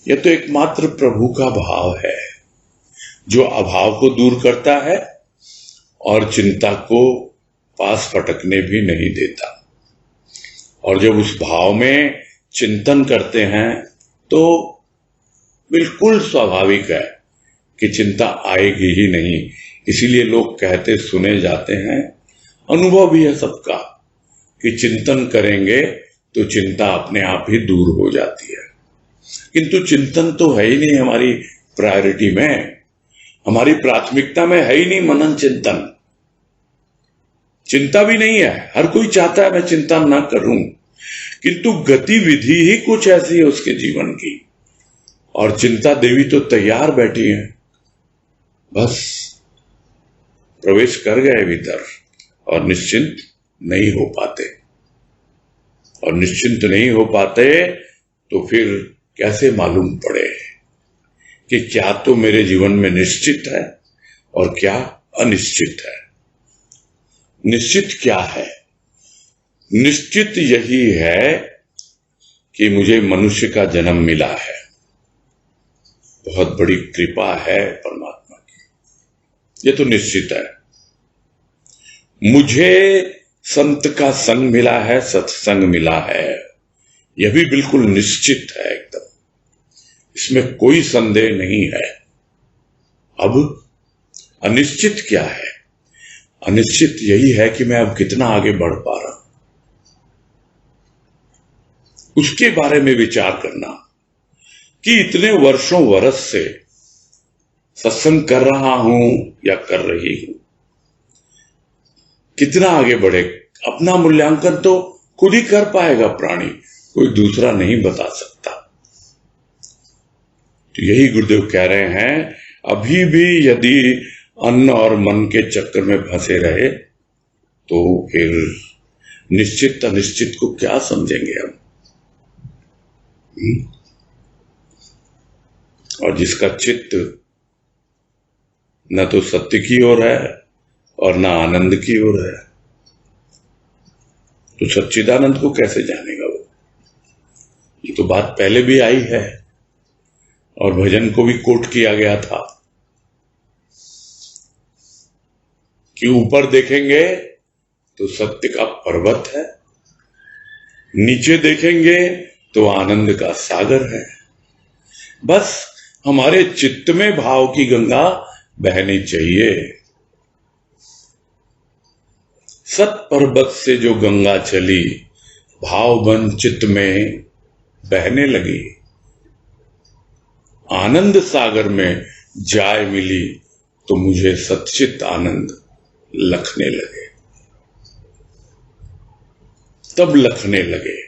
यह तो एकमात्र प्रभु का भाव है जो अभाव को दूर करता है और चिंता को पास फटकने भी नहीं देता। और जब उस भाव में चिंतन करते हैं तो बिल्कुल स्वाभाविक है कि चिंता आएगी ही नहीं। इसीलिए लोग कहते सुने जाते हैं, अनुभव भी है सबका, कि चिंतन करेंगे तो चिंता अपने आप ही दूर हो जाती है। किंतु चिंतन तो है ही नहीं हमारी प्रायोरिटी में, हमारी प्राथमिकता में है ही नहीं मनन चिंतन। चिंता भी नहीं है, हर कोई चाहता है मैं चिंता ना करूं, किंतु गतिविधि ही कुछ ऐसी है उसके जीवन की, और चिंता देवी तो तैयार बैठी है, बस प्रवेश कर गए भीतर और निश्चिंत नहीं हो पाते। और निश्चिंत नहीं हो पाते तो फिर कैसे मालूम पड़े कि क्या तो मेरे जीवन में निश्चित है और क्या अनिश्चित है। निश्चित क्या है? निश्चित यही है कि मुझे मनुष्य का जन्म मिला है, बहुत बड़ी कृपा है परमात्मा की, ये तो निश्चित है। मुझे संत का संग मिला है, सत्संग मिला है, यह भी बिल्कुल निश्चित है एकदम, इसमें कोई संदेह नहीं है। अब अनिश्चित क्या है? अनिश्चित यही है कि मैं अब कितना आगे बढ़ पा रहा हूं, उसके बारे में विचार करना कि इतने वर्षों वर्ष से सत्संग कर रहा हूं या कर रही हूं, कितना आगे बढ़े। अपना मूल्यांकन तो खुद ही कर पाएगा प्राणी, कोई दूसरा नहीं बता सकता। तो यही गुरुदेव कह रहे हैं, अभी भी यदि अन्न और मन के चक्कर में फंसे रहे तो फिर निश्चित अनिश्चित को क्या समझेंगे हम। और जिसका चित्त न तो सत्य की ओर है और न आनंद की ओर है, तो सच्चिदानंद को कैसे जानेगा वो? ये तो बात पहले भी आई है और भजन को भी कोट किया गया था कि ऊपर देखेंगे तो सत्य का पर्वत है, नीचे देखेंगे तो आनंद का सागर है। बस हमारे चित्त में भाव की गंगा बहनी चाहिए। सत पर्वत से जो गंगा चली, भाव बन चित्त में बहने लगी, आनंद सागर में जाय मिली तो मुझे सच्चित आनंद लखने लगे, तब लखने लगे।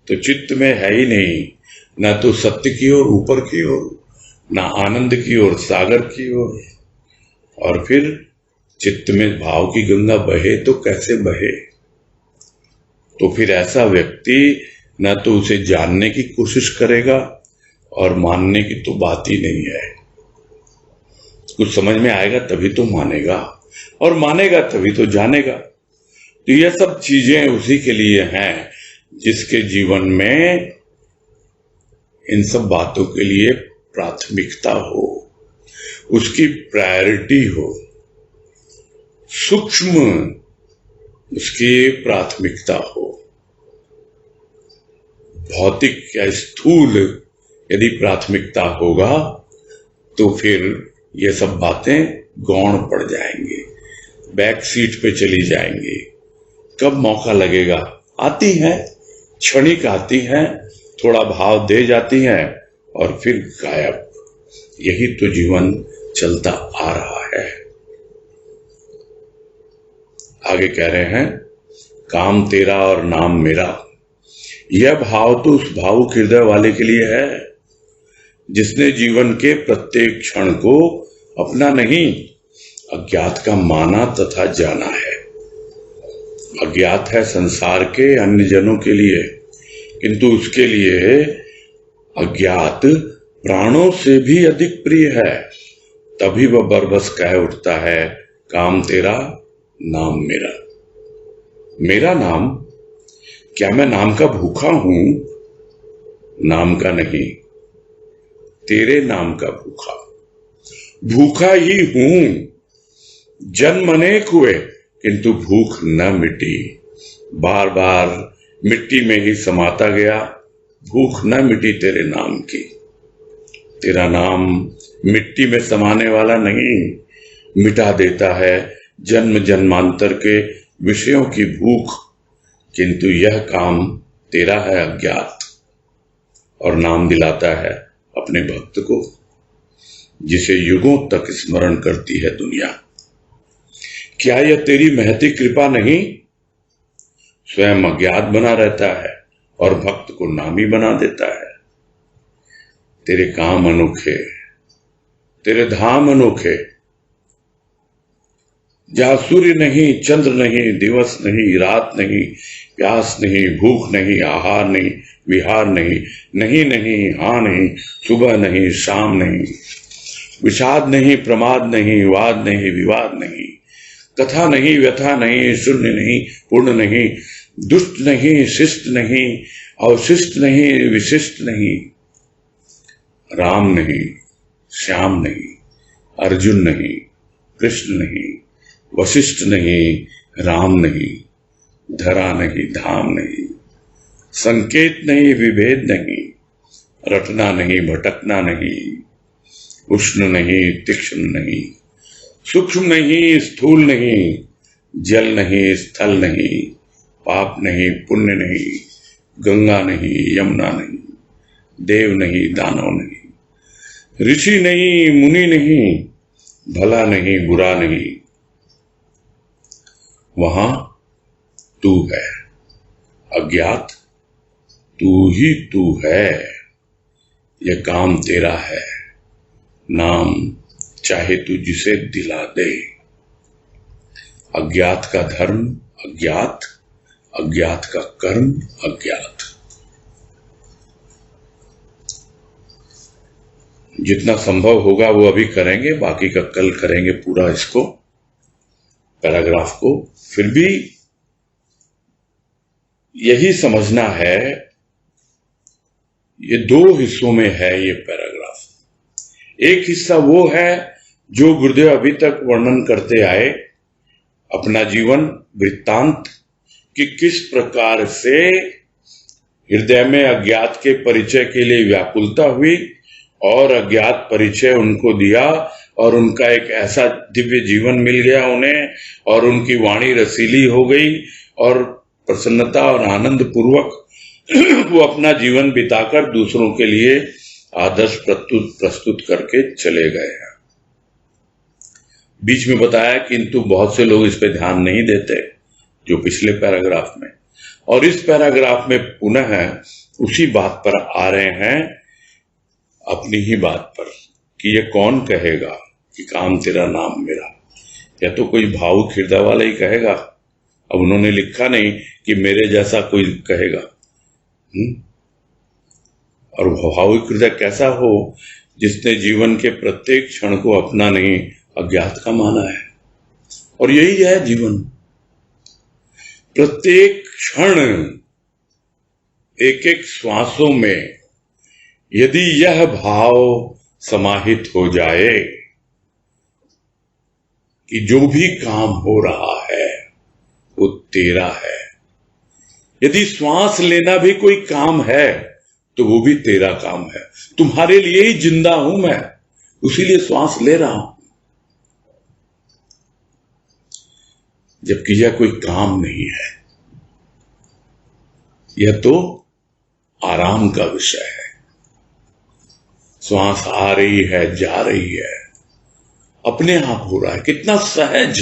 तो चित्त में है ही नहीं, ना तो सत्य की ओर, ऊपर की ओर, ना आनंद की ओर, सागर की ओर। और फिर चित्त में भाव की गंगा बहे तो कैसे बहे? तो फिर ऐसा व्यक्ति न तो उसे जानने की कोशिश करेगा और मानने की तो बात ही नहीं है। कुछ समझ में आएगा तभी तो मानेगा, और मानेगा तभी तो जानेगा। तो ये सब चीजें उसी के लिए हैं जिसके जीवन में इन सब बातों के लिए प्राथमिकता हो, उसकी प्रायोरिटी हो, सूक्ष्म उसकी प्राथमिकता हो। भौतिक या स्थूल यदि प्राथमिकता होगा तो फिर ये सब बातें गौण पड़ जाएंगी, बैक सीट पे चली जाएंगी। कब मौका लगेगा? आती हैं, क्षणिक आती हैं, थोड़ा भाव दे जाती हैं और फिर गायब। यही तो जीवन चलता आ रहा है। आगे कह रहे हैं, काम तेरा और नाम मेरा। यह भाव तो उस भावुक हृदय वाले के लिए है जिसने जीवन के प्रत्येक क्षण को अपना नहीं, अज्ञात का माना तथा जाना है। अज्ञात है संसार के अन्य जनों के लिए, किंतु उसके लिए अज्ञात प्राणों से भी अधिक प्रिय है। तभी वह बरबस कह उठता है, काम तेरा नाम मेरा। मेरा नाम? क्या मैं नाम का भूखा हूं? नाम का नहीं, तेरे नाम का भूखा। भूखा ही हूं। जन्म अनेक हुए किंतु भूख न मिटी। बार बार मिट्टी में ही समाता गया, भूख न मिटी तेरे नाम की। तेरा नाम मिट्टी में समाने वाला नहीं, मिटा देता है जन्म जन्मांतर के विषयों की भूख। किंतु यह काम तेरा है अज्ञात, और नाम दिलाता है अपने भक्त को, जिसे युगों तक स्मरण करती है दुनिया। क्या यह तेरी महती कृपा नहीं? स्वयं अज्ञात बना रहता है और भक्त को नामी बना देता है। तेरे काम अनोखे, तेरे धाम अनोखे, जहां सूर्य नहीं, चंद्र नहीं, दिवस नहीं, रात नहीं, प्यास नहीं, भूख नहीं, आहार नहीं, विहार नहीं, नहीं नहीं, हाँ नहीं, सुबह नहीं, शाम नहीं, विषाद नहीं, प्रमाद नहीं, वाद नहीं, विवाद नहीं, कथा नहीं, व्यथा नहीं, शून्य नहीं, पूर्ण नहीं, दुष्ट नहीं, शिष्ट नहीं, अवशिष्ट नहीं, विशिष्ट नहीं, राम नहीं, श्याम नहीं, अर्जुन नहीं, कृष्ण नहीं, वशिष्ठ नहीं, राम नहीं, धरा नहीं, धाम नहीं, संकेत नहीं, विभेद नहीं, रटना नहीं, भटकना नहीं, उष्ण नहीं, तीक्ष्ण नहीं, सूक्ष्म नहीं, स्थूल नहीं, जल नहीं, स्थल नहीं, पाप नहीं, पुण्य नहीं, गंगा नहीं, यमुना नहीं, देव नहीं, दानव नहीं, ऋषि नहीं, मुनि नहीं, भला नहीं, बुरा नहीं। वहां तू है, अज्ञात तू ही तू है। यह काम तेरा है, नाम चाहे तू जिसे दिला दे। अज्ञात का धर्म अज्ञात, अज्ञात का कर्म अज्ञात। जितना संभव होगा वो अभी करेंगे, बाकी का कल करेंगे पूरा इसको, पैराग्राफ को। फिर भी यही समझना है, ये दो हिस्सों में है ये पैराग्राफ। एक हिस्सा वो है जो गुरुदेव अभी तक वर्णन करते आए, अपना जीवन वृत्तांत कि किस प्रकार से हृदय में अज्ञात के परिचय के लिए व्याकुलता हुई और अज्ञात परिचय उनको दिया और उनका एक ऐसा दिव्य जीवन मिल गया उन्हें, और उनकी वाणी रसीली हो गई और प्रसन्नता और आनंद पूर्वक वो अपना जीवन बिताकर दूसरों के लिए आदर्श प्रस्तुत करके चले गए हैं। बीच में बताया किंतु बहुत से लोग इस पे ध्यान नहीं देते, जो पिछले पैराग्राफ में और इस पैराग्राफ में पुनः उसी बात पर आ रहे हैं, अपनी ही बात पर, कि ये कौन कहेगा कि काम तेरा नाम मेरा। या तो कोई भावुक हृदय वाला ही कहेगा। अब उन्होंने लिखा नहीं कि मेरे जैसा कोई कहेगा। और भावुक हृदय कैसा हो? जिसने जीवन के प्रत्येक क्षण को अपना नहीं अज्ञात का माना है। और यही है जीवन। प्रत्येक क्षण, एक एक श्वासों में यदि यह भाव समाहित हो जाए कि जो भी काम हो रहा है वो तेरा है। यदि श्वास लेना भी कोई काम है तो वो भी तेरा काम है। तुम्हारे लिए ही जिंदा हूं मैं, उसीलिए श्वास ले रहा हूं। जबकि यह कोई काम नहीं है, यह तो आराम का विषय है। श्वास आ रही है, जा रही है, अपने आप हो रहा है। कितना सहज!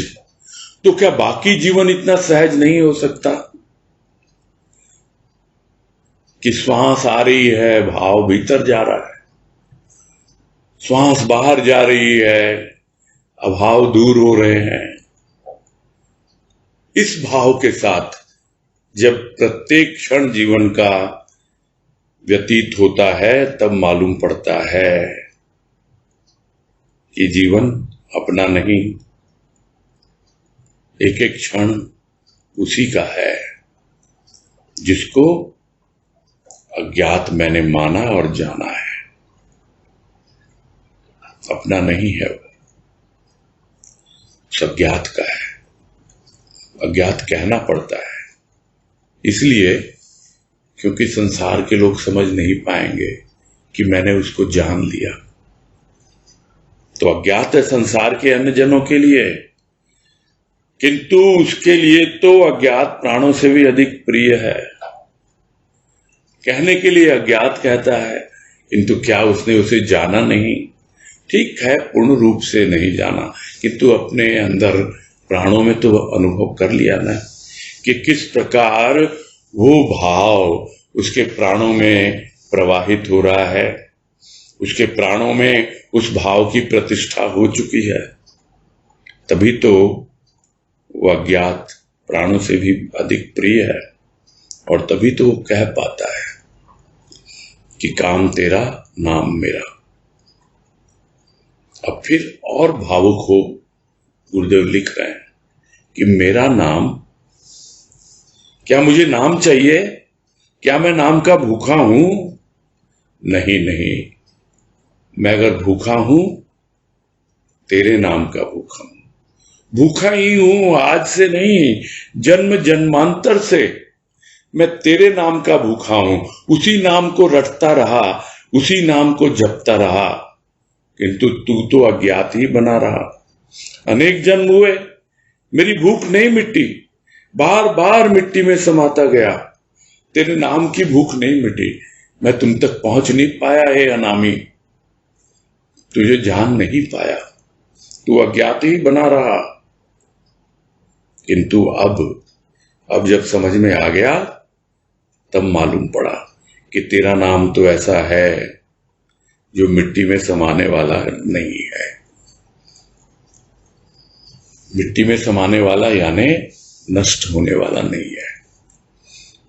तो क्या बाकी जीवन इतना सहज नहीं हो सकता कि श्वास आ रही है, भाव भीतर जा रहा है, श्वास बाहर जा रही है, अभाव दूर हो रहे हैं। इस भाव के साथ जब प्रत्येक क्षण जीवन का व्यतीत होता है तब मालूम पड़ता है कि जीवन अपना नहीं, एक एक क्षण उसी का है जिसको अज्ञात मैंने माना और जाना है। अपना नहीं है, वो अज्ञात का है। अज्ञात कहना पड़ता है इसलिए क्योंकि संसार के लोग समझ नहीं पाएंगे कि मैंने उसको जान लिया। तो अज्ञात है संसार के अन्य जनों के लिए, किंतु उसके लिए तो अज्ञात प्राणों से भी अधिक प्रिय है। कहने के लिए अज्ञात कहता है, किंतु क्या उसने उसे जाना नहीं? ठीक है, पूर्ण रूप से नहीं जाना, किंतु अपने अंदर प्राणों में तो अनुभव कर लिया ना कि किस प्रकार वो भाव उसके प्राणों में प्रवाहित हो रहा है। उसके प्राणों में उस भाव की प्रतिष्ठा हो चुकी है। तभी तो वो अज्ञात प्राणों से भी अधिक प्रिय है और तभी तो वो कह पाता है कि काम तेरा नाम मेरा। अब फिर और भावुक हो गुरुदेव लिख रहे हैं कि मेरा नाम, क्या मुझे नाम चाहिए? क्या मैं नाम का भूखा हूं? नहीं नहीं, मैं अगर भूखा हूं तेरे नाम का भूखा हूं। भूखा ही हूं, आज से नहीं, जन्म जन्मांतर से मैं तेरे नाम का भूखा हूं। उसी नाम को रटता रहा, उसी नाम को जपता रहा, किंतु तू तो अज्ञात ही बना रहा। अनेक जन्म हुए, मेरी भूख नहीं मिटी, बार बार मिट्टी में समाता गया, तेरे नाम की भूख नहीं मिटी। मैं तुम तक पहुंच नहीं पाया हे अनामी, तुझे जान नहीं पाया, तू अज्ञात ही बना रहा। किंतु अब जब समझ में आ गया तब मालूम पड़ा कि तेरा नाम तो ऐसा है जो मिट्टी में समाने वाला नहीं है। मिट्टी में समाने वाला यानी नष्ट होने वाला नहीं है।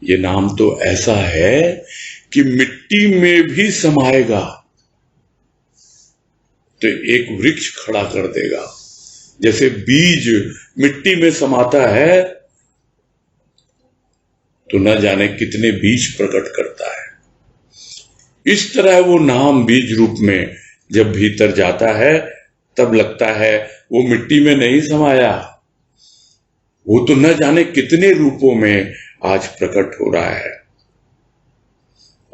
ये नाम तो ऐसा है कि मिट्टी में भी समाएगा तो एक वृक्ष खड़ा कर देगा। जैसे बीज मिट्टी में समाता है तो न जाने कितने बीज प्रकट करता है, इस तरह वो नाम बीज रूप में जब भीतर जाता है तब लगता है वो मिट्टी में नहीं समाया, वो तो न जाने कितने रूपों में आज प्रकट हो रहा है।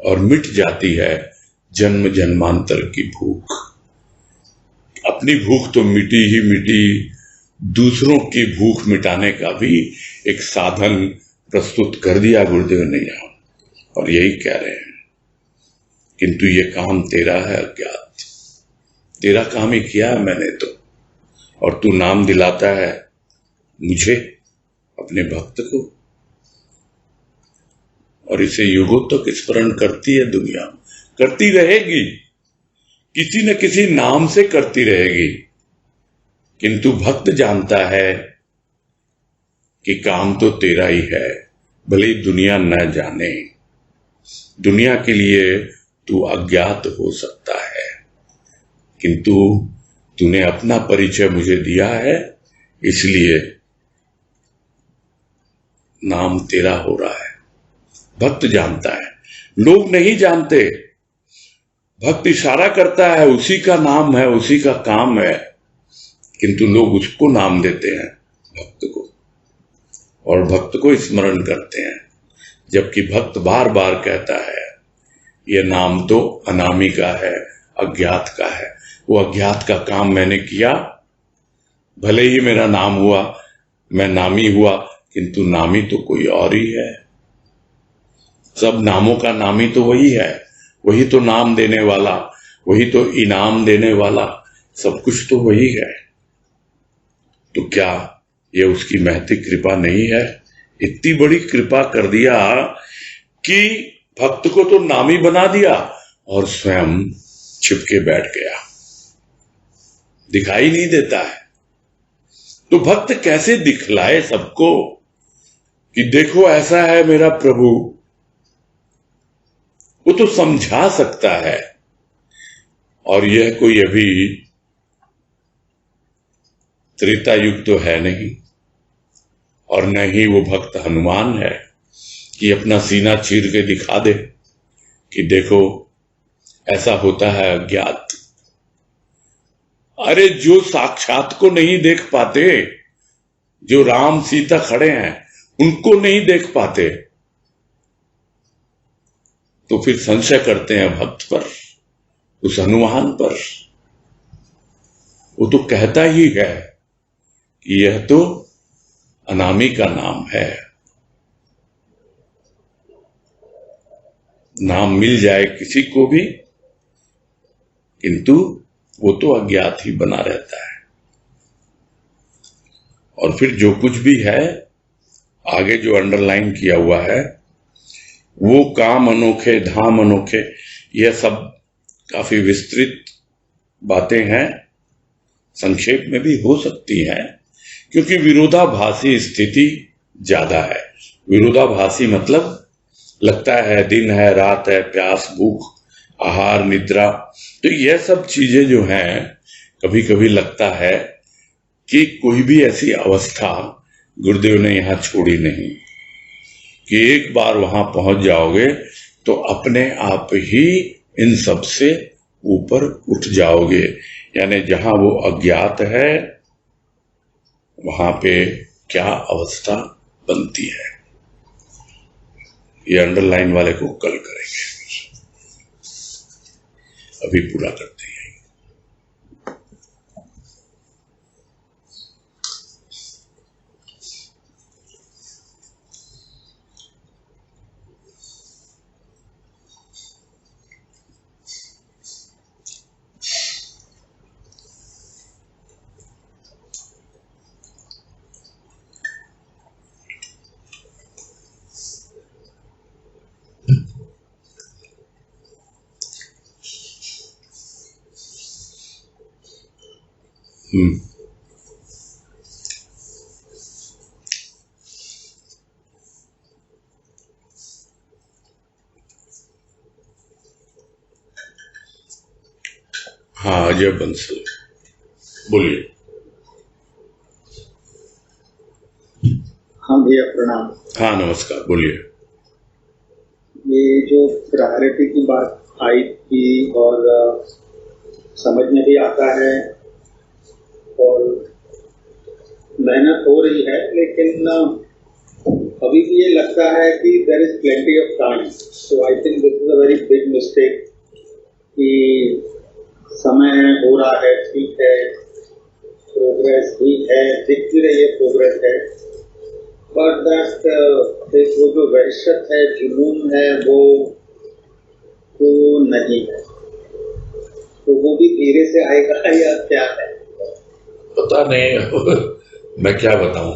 और मिट जाती है जन्म जन्मांतर की भूख। अपनी भूख तो मिटी ही मिटी, दूसरों की भूख मिटाने का भी एक साधन प्रस्तुत कर दिया गुरुदेव ने यहां, और यही कह रहे हैं। किंतु ये काम तेरा है अज्ञात, तेरा काम ही किया है मैंने तो, और तू नाम दिलाता है मुझे, अपने भक्त को। और इसे युगों तक स्मरण करती है दुनिया, करती रहेगी, किसी न किसी नाम से करती रहेगी। किंतु भक्त जानता है कि काम तो तेरा ही है, भले ही दुनिया न जाने। दुनिया के लिए तू अज्ञात हो सकता है, किंतु तूने अपना परिचय मुझे दिया है, इसलिए नाम तेरा हो रहा है। भक्त जानता है, लोग नहीं जानते। भक्त इशारा करता है, उसी का नाम है, उसी का काम है, किंतु लोग उसको नाम देते हैं, भक्त को, और भक्त को स्मरण करते हैं। जबकि भक्त बार बार कहता है, यह नाम तो अनामी का है, अज्ञात का है। वो अज्ञात का काम मैंने किया, भले ही मेरा नाम हुआ, मैं नामी हुआ, किंतु नामी तो कोई और ही है। सब नामों का नामी तो वही है, वही तो नाम देने वाला, वही तो इनाम देने वाला, सब कुछ तो वही है। तो क्या ये उसकी महती कृपा नहीं है? इतनी बड़ी कृपा कर दिया कि भक्त को तो नामी बना दिया और स्वयं छिपके बैठ गया, दिखाई नहीं देता है। तो भक्त कैसे दिखलाए सबको कि देखो ऐसा है मेरा प्रभु? वो तो समझा सकता है, और यह कोई अभी त्रेता युग तो है नहीं, और न ही वो भक्त हनुमान है कि अपना सीना चीर के दिखा दे कि देखो ऐसा होता है अज्ञात। अरे जो साक्षात को नहीं देख पाते, जो राम सीता खड़े हैं उनको नहीं देख पाते, तो फिर संशय करते हैं भक्त पर, उस हनुमान पर। वो तो कहता ही है कि यह तो अनामी का नाम है। नाम मिल जाए किसी को भी, किंतु वो तो अज्ञात ही बना रहता है। और फिर जो कुछ भी है, आगे जो अंडरलाइन किया हुआ है, वो काम अनोखे, धाम अनोखे, यह सब काफी विस्तृत बातें हैं, संक्षेप में भी हो सकती हैं, क्योंकि विरोधाभासी स्थिति ज्यादा है। विरोधाभासी मतलब लगता है दिन है, रात है, प्यास, भूख, आहार, निद्रा, तो यह सब चीजें जो हैं, कभी कभी लगता है कि कोई भी ऐसी अवस्था गुरुदेव ने यहां छोड़ी नहीं कि एक बार वहां पहुंच जाओगे तो अपने आप ही इन सब से ऊपर उठ जाओगे। यानी जहां वो अज्ञात है, वहां पे क्या अवस्था बनती है, ये अंडरलाइन वाले को कल करेंगे, अभी पूरा करते हैं। हाँ, अजय बंसल बोलिए। हाँ भैया प्रणाम। हाँ नमस्कार, बोलिए। ये जो प्रायोरिटी की बात आई थी और समझ में भी आता है और मेहनत हो रही है, लेकिन अभी भी ये लगता है कि there is plenty of time. So I think this is a very big mistake कि समय हो रहा है, ठीक है, प्रोग्रेस भी है, दिख भी रही है प्रोग्रेस है, बट दैट वो जो वहशत है, जुनून है, वो तो नहीं है। तो वो भी धीरे से आएगा या क्या है? पता नहीं मैं क्या बताऊं।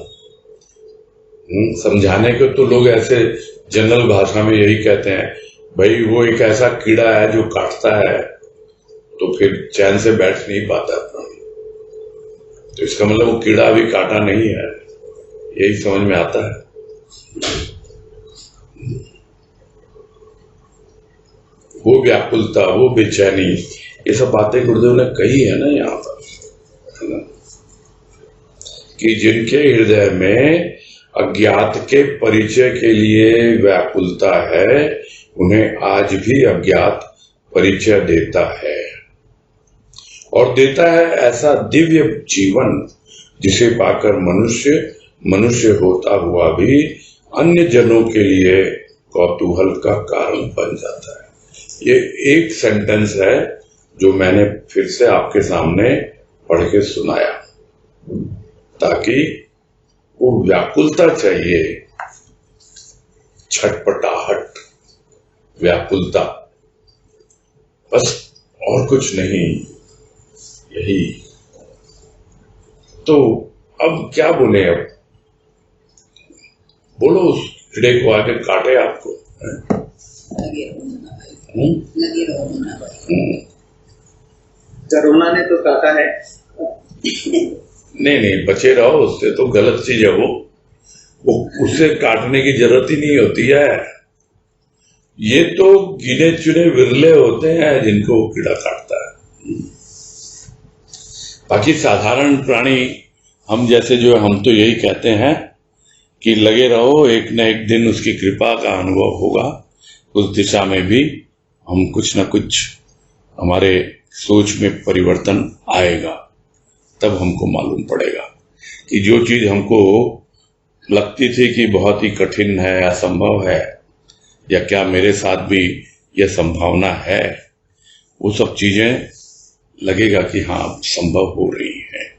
समझाने को तो लोग ऐसे जनरल भाषा में यही कहते हैं, भाई वो एक ऐसा कीड़ा है जो काटता है तो फिर चैन से बैठ नहीं पाता प्राणी, तो इसका मतलब वो कीड़ा अभी काटा नहीं है, यही समझ में आता है। वो व्याकुलता, वो बेचैनी, ये सब बातें गुरुदेव ने कही है ना यहाँ पर, है ना, कि जिनके हृदय में अज्ञात के परिचय के लिए व्याकुलता है, उन्हें आज भी अज्ञात परिचय देता है, और देता है ऐसा दिव्य जीवन जिसे पाकर मनुष्य मनुष्य होता हुआ भी अन्य जनों के लिए कौतूहल का कारण बन जाता है। ये एक सेंटेंस है जो मैंने फिर से आपके सामने पढ़ के सुनाया, ताकि वो व्याकुलता चाहिए, छटपटाहट, व्याकुलता, बस और कुछ नहीं, यही। तो अब क्या बोले, अब बोलो उस कीड़े को आके काटे आपको, लगे रहो ना भाई। कोरोना ने तो काटा है। नहीं, बचे रहो उससे, तो गलत चीज है वो उससे काटने की जरूरत ही नहीं होती है। ये तो गिने चुने विरले होते हैं जिनको वो कीड़ा काटता है। बाकी साधारण प्राणी हम जैसे जो, हम तो यही कहते हैं कि लगे रहो, एक न एक दिन उसकी कृपा का अनुभव होगा, उस दिशा में भी हम कुछ न कुछ, हमारे सोच में परिवर्तन आएगा, तब हमको मालूम पड़ेगा कि जो चीज हमको लगती थी कि बहुत ही कठिन है, असंभव है, या क्या मेरे साथ भी यह संभावना है, वो सब चीजें लगेगा कि हाँ संभव हो रही है।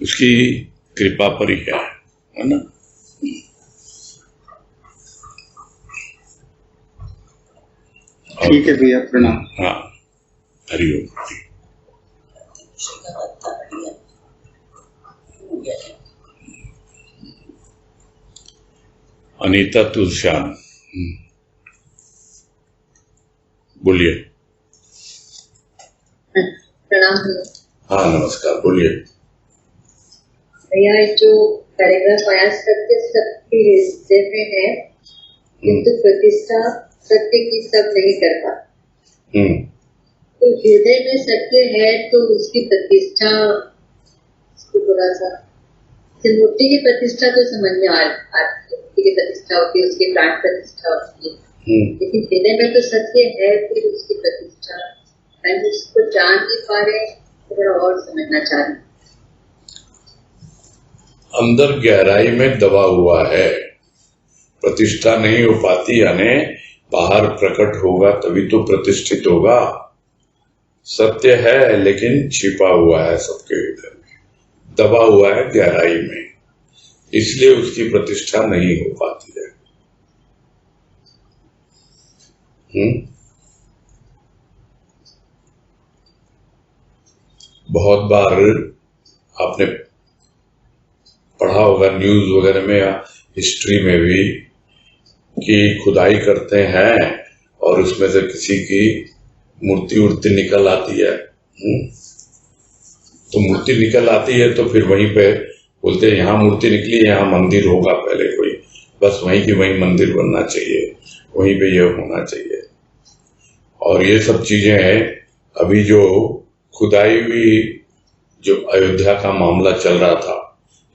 उसकी कृपा पर ही है ना। ठीक है भैया, प्रणाम। हाँ, हरिओम। अनीता तुलश्याम, बोलिए। प्रणाम भैया। हाँ नमस्कार, बोलिए। भैया जो पैराग्राफ आया, सत्य सबके हृदय में है किंतु प्रतिष्ठा सत्य की सब नहीं करता। तो हृदय में सत्य है तो उसकी प्रतिष्ठा, थोड़ा सा मूर्ति की प्रतिष्ठा तो समझ में आती है, मूर्ति की प्रतिष्ठा होती है, उसकी प्राण प्रतिष्ठा होती है, लेकिन हृदय में तो सत्य है, फिर उसकी प्रतिष्ठा हम उसको जान नहीं पा रहे, थोड़ा और समझना चाह रहे। अंदर गहराई में दबा हुआ है, प्रतिष्ठा नहीं हो पाती, यानी बाहर प्रकट होगा तभी तो प्रतिष्ठित होगा। सत्य है लेकिन छिपा हुआ है सबके हृदय में, दबा हुआ है गहराई में, इसलिए उसकी प्रतिष्ठा नहीं हो पाती है। बहुत बार आपने पढ़ा होगा न्यूज वगैरह में या हिस्ट्री में भी कि खुदाई करते हैं और उसमें से किसी की मूर्ति निकल आती है। तो मूर्ति निकल आती है तो फिर वहीं पे बोलते हैं यहाँ मूर्ति निकली है, यहाँ मंदिर होगा पहले कोई, बस वहीं की वहीं मंदिर बनना चाहिए, वहीं पे ये होना चाहिए। और ये सब चीजें हैं, अभी जो खुदाई हुई, जो अयोध्या का मामला चल रहा था,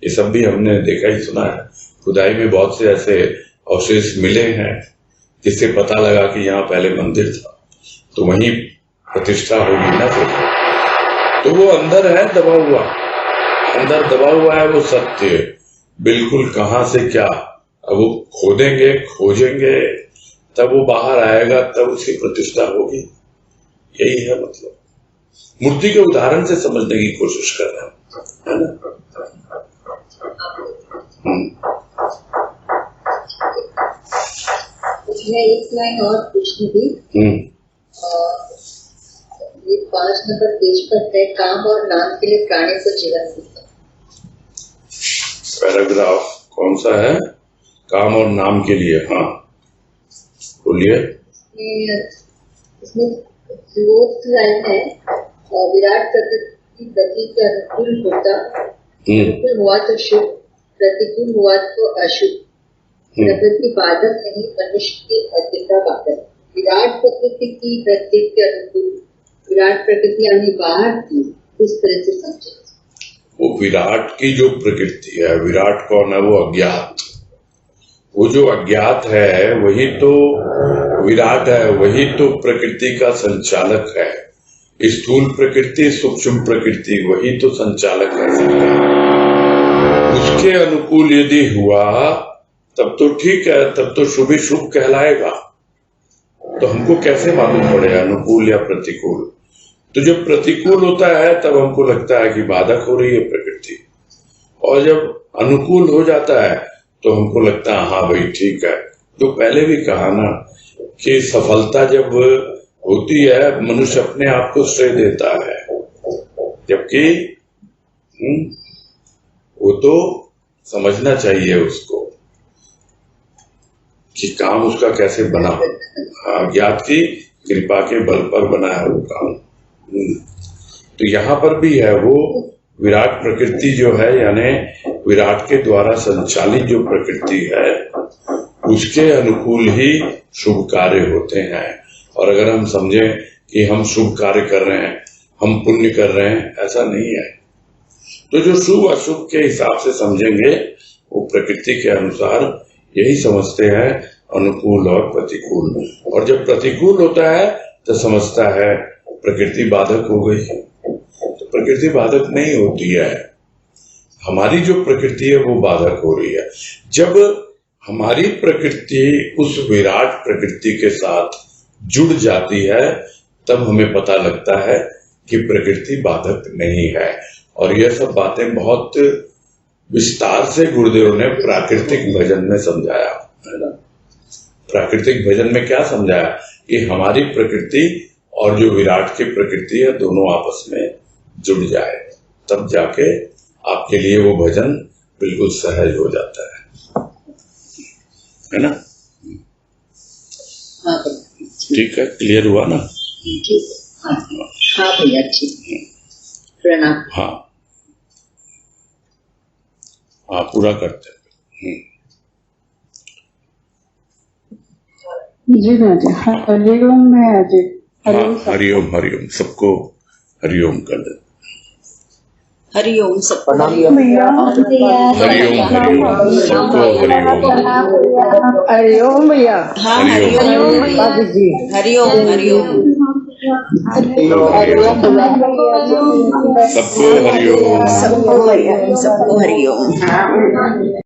ये सब भी हमने देखा ही सुना है। खुदाई में बहुत से ऐसे अवशेष मिले हैं जिससे पता लगा कि यहाँ पहले मंदिर था, तो वहीं प्रतिष्ठा होगी ना फिर। तो वो अंदर है दबा हुआ, अंदर दबा हुआ है वो सत्य, बिल्कुल कहाँ से क्या, अब वो खोदेंगे खोजेंगे तब वो बाहर आएगा, तब उसकी प्रतिष्ठा होगी। यही है मतलब। मूर्ति के उदाहरण से समझने की कोशिश कर रहे हैं, है ना। मैं एक लाइन और पूछनी थी। ये 5 नंबर पेज पर है, काम और नाम के लिए प्राणी को जीवन देता। पैराग्राफ कौन सा है? काम और नाम के लिए। हाँ बोलिए। इसमें फोर्थ लाइन है, विराट प्रकृति गति के अनुकूल होता, अनुकूल हुआ तो शुभ, प्रतिकूल हुआ तो अशुभ। प्रकृति बाधक नहीं, मनुष्य की अधिकता बाधक। विराट प्रकृति की प्रत्येक के अनुकूल, विराट प्रकृति यानी बाहर की, इस तरह से समझे। वो विराट की जो प्रकृति है, विराट कौन है? वो अज्ञात। वो जो अज्ञात है वही तो विराट है, वही तो प्रकृति का संचालक है। स्थूल प्रकृति, सूक्ष्म प्रकृति, वही तो संचालक है। उसके अनुकूल यदि हुआ तब तो ठीक है, तब तो शुभ ही शुभ कहलाएगा। तो हमको कैसे मालूम पड़ेगा अनुकूल या प्रतिकूल? तो जब प्रतिकूल होता है तब हमको लगता है कि बाधक हो रही है प्रकृति, और जब अनुकूल हो जाता है तो हमको लगता है हाँ भाई ठीक है। जो पहले भी कहा ना कि सफलता जब होती है मनुष्य अपने आप को श्रेय देता है, जबकि वो तो समझना चाहिए उसको कि काम उसका कैसे बना, ज्ञात की कृपा के बल पर बना है वो काम। तो यहाँ पर भी है वो विराट प्रकृति जो है, यानी विराट के द्वारा संचालित जो प्रकृति है उसके अनुकूल ही शुभ कार्य होते हैं। और अगर हम समझें कि हम शुभ कार्य कर रहे हैं, हम पुण्य कर रहे हैं, ऐसा नहीं है। तो जो शुभ अशुभ के हिसाब से समझेंगे वो प्रकृति के अनुसार यही समझते हैं अनुकूल और प्रतिकूल। और जब प्रतिकूल होता है तो समझता है प्रकृति बाधक हो गई। तो प्रकृति बाधक नहीं होती है, हमारी जो प्रकृति है वो बाधक हो रही है। जब हमारी प्रकृति उस विराट प्रकृति के साथ जुड़ जाती है तब हमें पता लगता है कि प्रकृति बाधक नहीं है। और यह सब बातें बहुत विस्तार से गुरुदेव ने प्राकृतिक भजन में समझाया है ना। प्राकृतिक भजन में क्या समझाया कि हमारी प्रकृति और जो विराट की प्रकृति है दोनों आपस में जुड़ जाए, तब जाके आपके लिए वो भजन बिल्कुल सहज हो जाता है ना। ठीक है, क्लियर हुआ ना? ठीक है, हाँ भैया ठीक। प्रणाम। हाँ हाँ पूरा करते हैं। जी जी। हरिओम है जी। हरिओम हरिओम, सबको हरिओम कर दे। हरिओम सबको हरिओम भैया। हरिओम हरिओम सबको हरिओम। हरिओम भैया। हाँ हरिओम हरिओम हरिओम सबको हरिओम। सबको हरिओम सबको हरिओम।